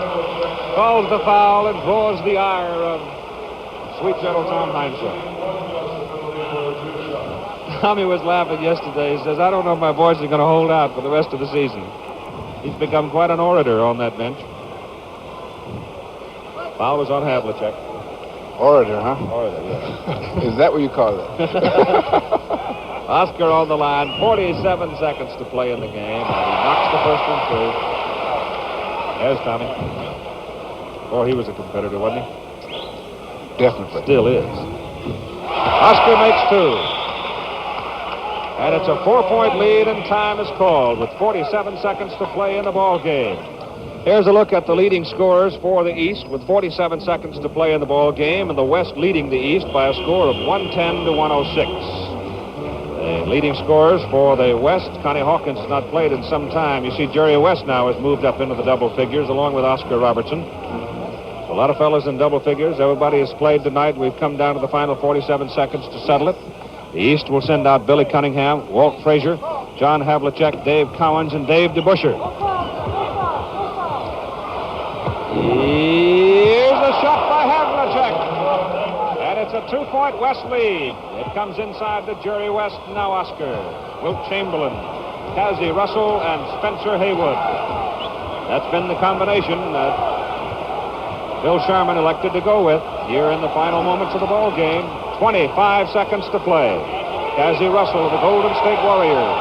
calls the foul and draws the ire of sweet gentle Tom Heinsohn. Tommy was laughing yesterday. He says, I don't know if my boys are going to hold out for the rest of the season. He's become quite an orator on that bench. Foul was on Havlicek. Orator, huh? Orator, yes. Is that what you call it? Oscar on the line, 47 seconds to play in the game, and he knocks the first one through. There's Tommy. Oh, he was a competitor, wasn't he? Definitely. Still is. Oscar makes 2. And it's a 4-point lead, and time is called with 47 seconds to play in the ball game. Here's a look at the leading scorers for the East with 47 seconds to play in the ball game, and the West leading the East by a score of 110 to 106. The leading scorers for the West, Connie Hawkins has not played in some time. You see Jerry West now has moved up into the double figures along with Oscar Robertson. A lot of fellas in double figures. Everybody has played tonight. We've come down to the final 47 seconds to settle it. The East will send out Billy Cunningham, Walt Frazier, John Havlicek, Dave Cowens, and Dave DeBuscher. Here's a shot by Havlicek. And it's a 2-point West lead. It comes inside to Jerry West, now Oscar, Wilt Chamberlain, Cassie Russell, and Spencer Haywood. That's been the combination that Bill Sharman elected to go with here in the final moments of the ball game. 25 seconds to play. Cassie Russell of the Golden State Warriors.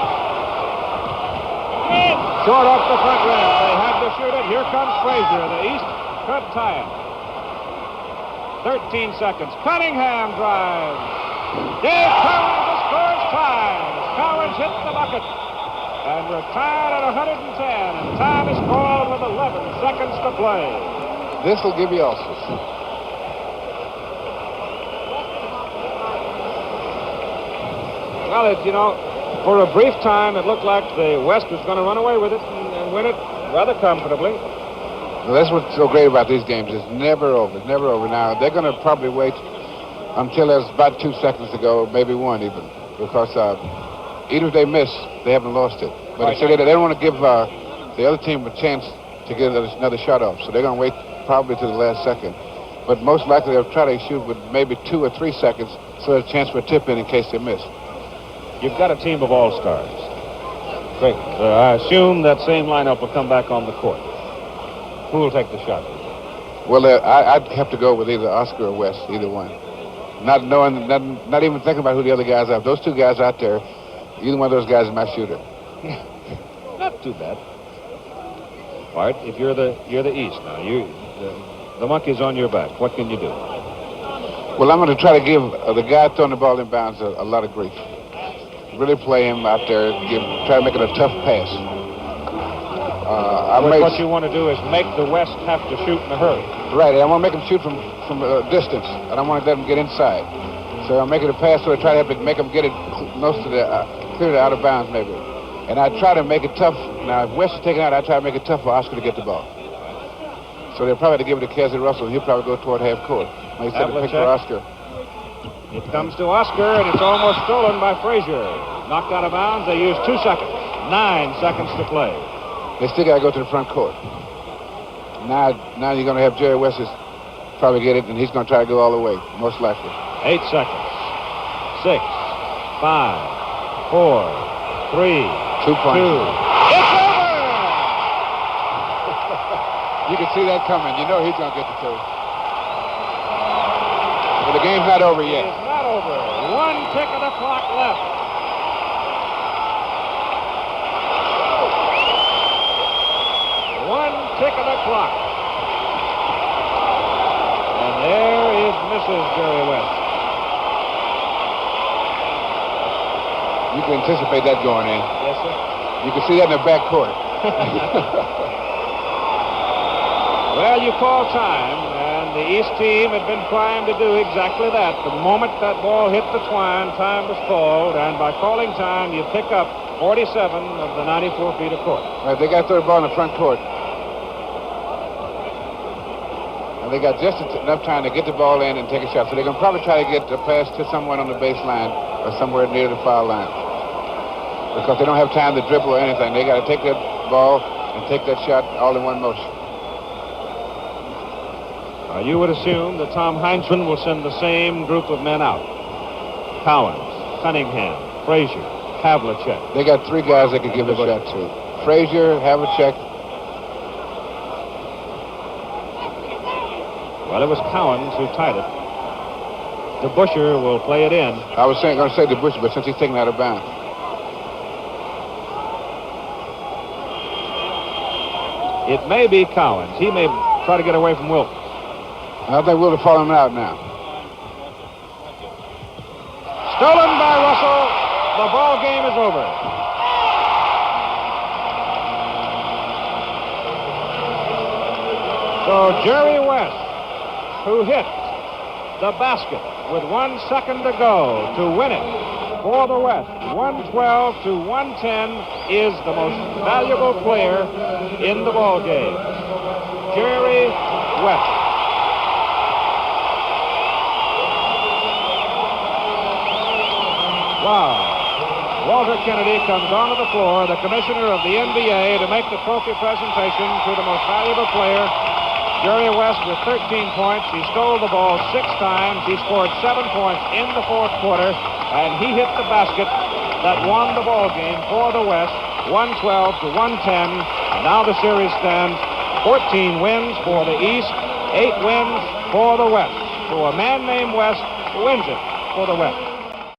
Short off the front rim. They had to shoot it. Here comes Frazier. The East could tie it. 13 seconds. Cunningham drives. Dave Cowens scores ties. Cowens hits the bucket. And we're tied at 110. And time is called with 11 seconds to play. This will give you ulcers. Well, for a brief time, it looked like the West was going to run away with it and win it rather comfortably. Well, that's what's so great about these games. It's never over. It's never over. Now, they're going to probably wait until there's about 2 seconds to go, maybe 1 even, because even if they miss, they haven't lost it. But Right. so they don't want to give the other team a chance to get another shot off, so they're going to wait probably to the last second. But most likely they'll try to shoot with maybe 2 or 3 seconds, so there's a chance for a tip in case they miss. You've got a team of all-stars. Great. I assume that same lineup will come back on the court. Who will take the shot? Well, I'd have to go with either Oscar or West, either one. Not knowing, not even thinking about who the other guys are. Those 2 guys out there, either one of those guys is my shooter. Not too bad. Art, if you're the East now, the monkey's on your back. What can you do? Well, I'm going to try to give the guy throwing the ball in bounds a lot of grief. Really play him out there, try to make it a tough pass. What you want to do is make the West have to shoot in a hurry. Right, I want to make him shoot from a distance. I don't want to let him get inside. So I'm making a pass, so I try to have to make him get it close to clear it out of bounds maybe. And I try to make it tough. Now, if West is taken out, I try to make it tough for Oscar to get the ball. So they'll probably give it to Cassie Russell, and he'll probably go toward half court. They set the pick for Oscar. It comes to Oscar, and it's almost stolen by Frazier. Knocked out of bounds. They use 2 seconds. 9 seconds to play. They still got to go to the front court. Now you're going to have Jerry West probably get it, and he's going to try to go all the way, most likely. 8 seconds. 6, 5, 4, 3, 2 points. 2. It's over! You can see that coming. You know he's going to get the 2. But the game's not over yet. It's not over. 1 tick of the clock left. Tick of the clock. And there is Mrs. Jerry West. You can anticipate that going in. Yes, sir. You can see that in the back court. Well, you call time, and the East team had been trying to do exactly that. The moment that ball hit the twine, time was called, and by calling time, you pick up 47 of the 94 feet of court. Right, they got to throw the ball in the front court. And they got just enough time to get the ball in and take a shot. So they're going to probably try to get a pass to someone on the baseline or somewhere near the foul line. Because they don't have time to dribble or anything. They got to take that ball and take that shot all in one motion. You would assume that Tom Heinzman will send the same group of men out. Cowens, Cunningham, Frazier, Havlicek. They got 3 guys they could give a shot to. Frazier, Havlicek. Well, it was Cowens who tied it. DeBuscher will play it in. I was going to say DeBuscher, but since he's taken out of bounds. It may be Cowens. He may try to get away from Wilt. I think Wilt have fallen out now. Stolen by Russell. The ball game is over. So Jerry West, who hit the basket with 1 second to go to win it for the West, 112 to 110, is the most valuable player in the ball game. Jerry West. Wow. Walter Kennedy comes onto the floor, the commissioner of the NBA, to make the trophy presentation to the most valuable player. Jerry West with 13 points. He stole the ball 6 times. He scored 7 points in the 4th quarter, and he hit the basket that won the ball game for the West, 112 to 110. And now the series stands 14 wins for the East, 8 wins for the West. So a man named West wins it for the West.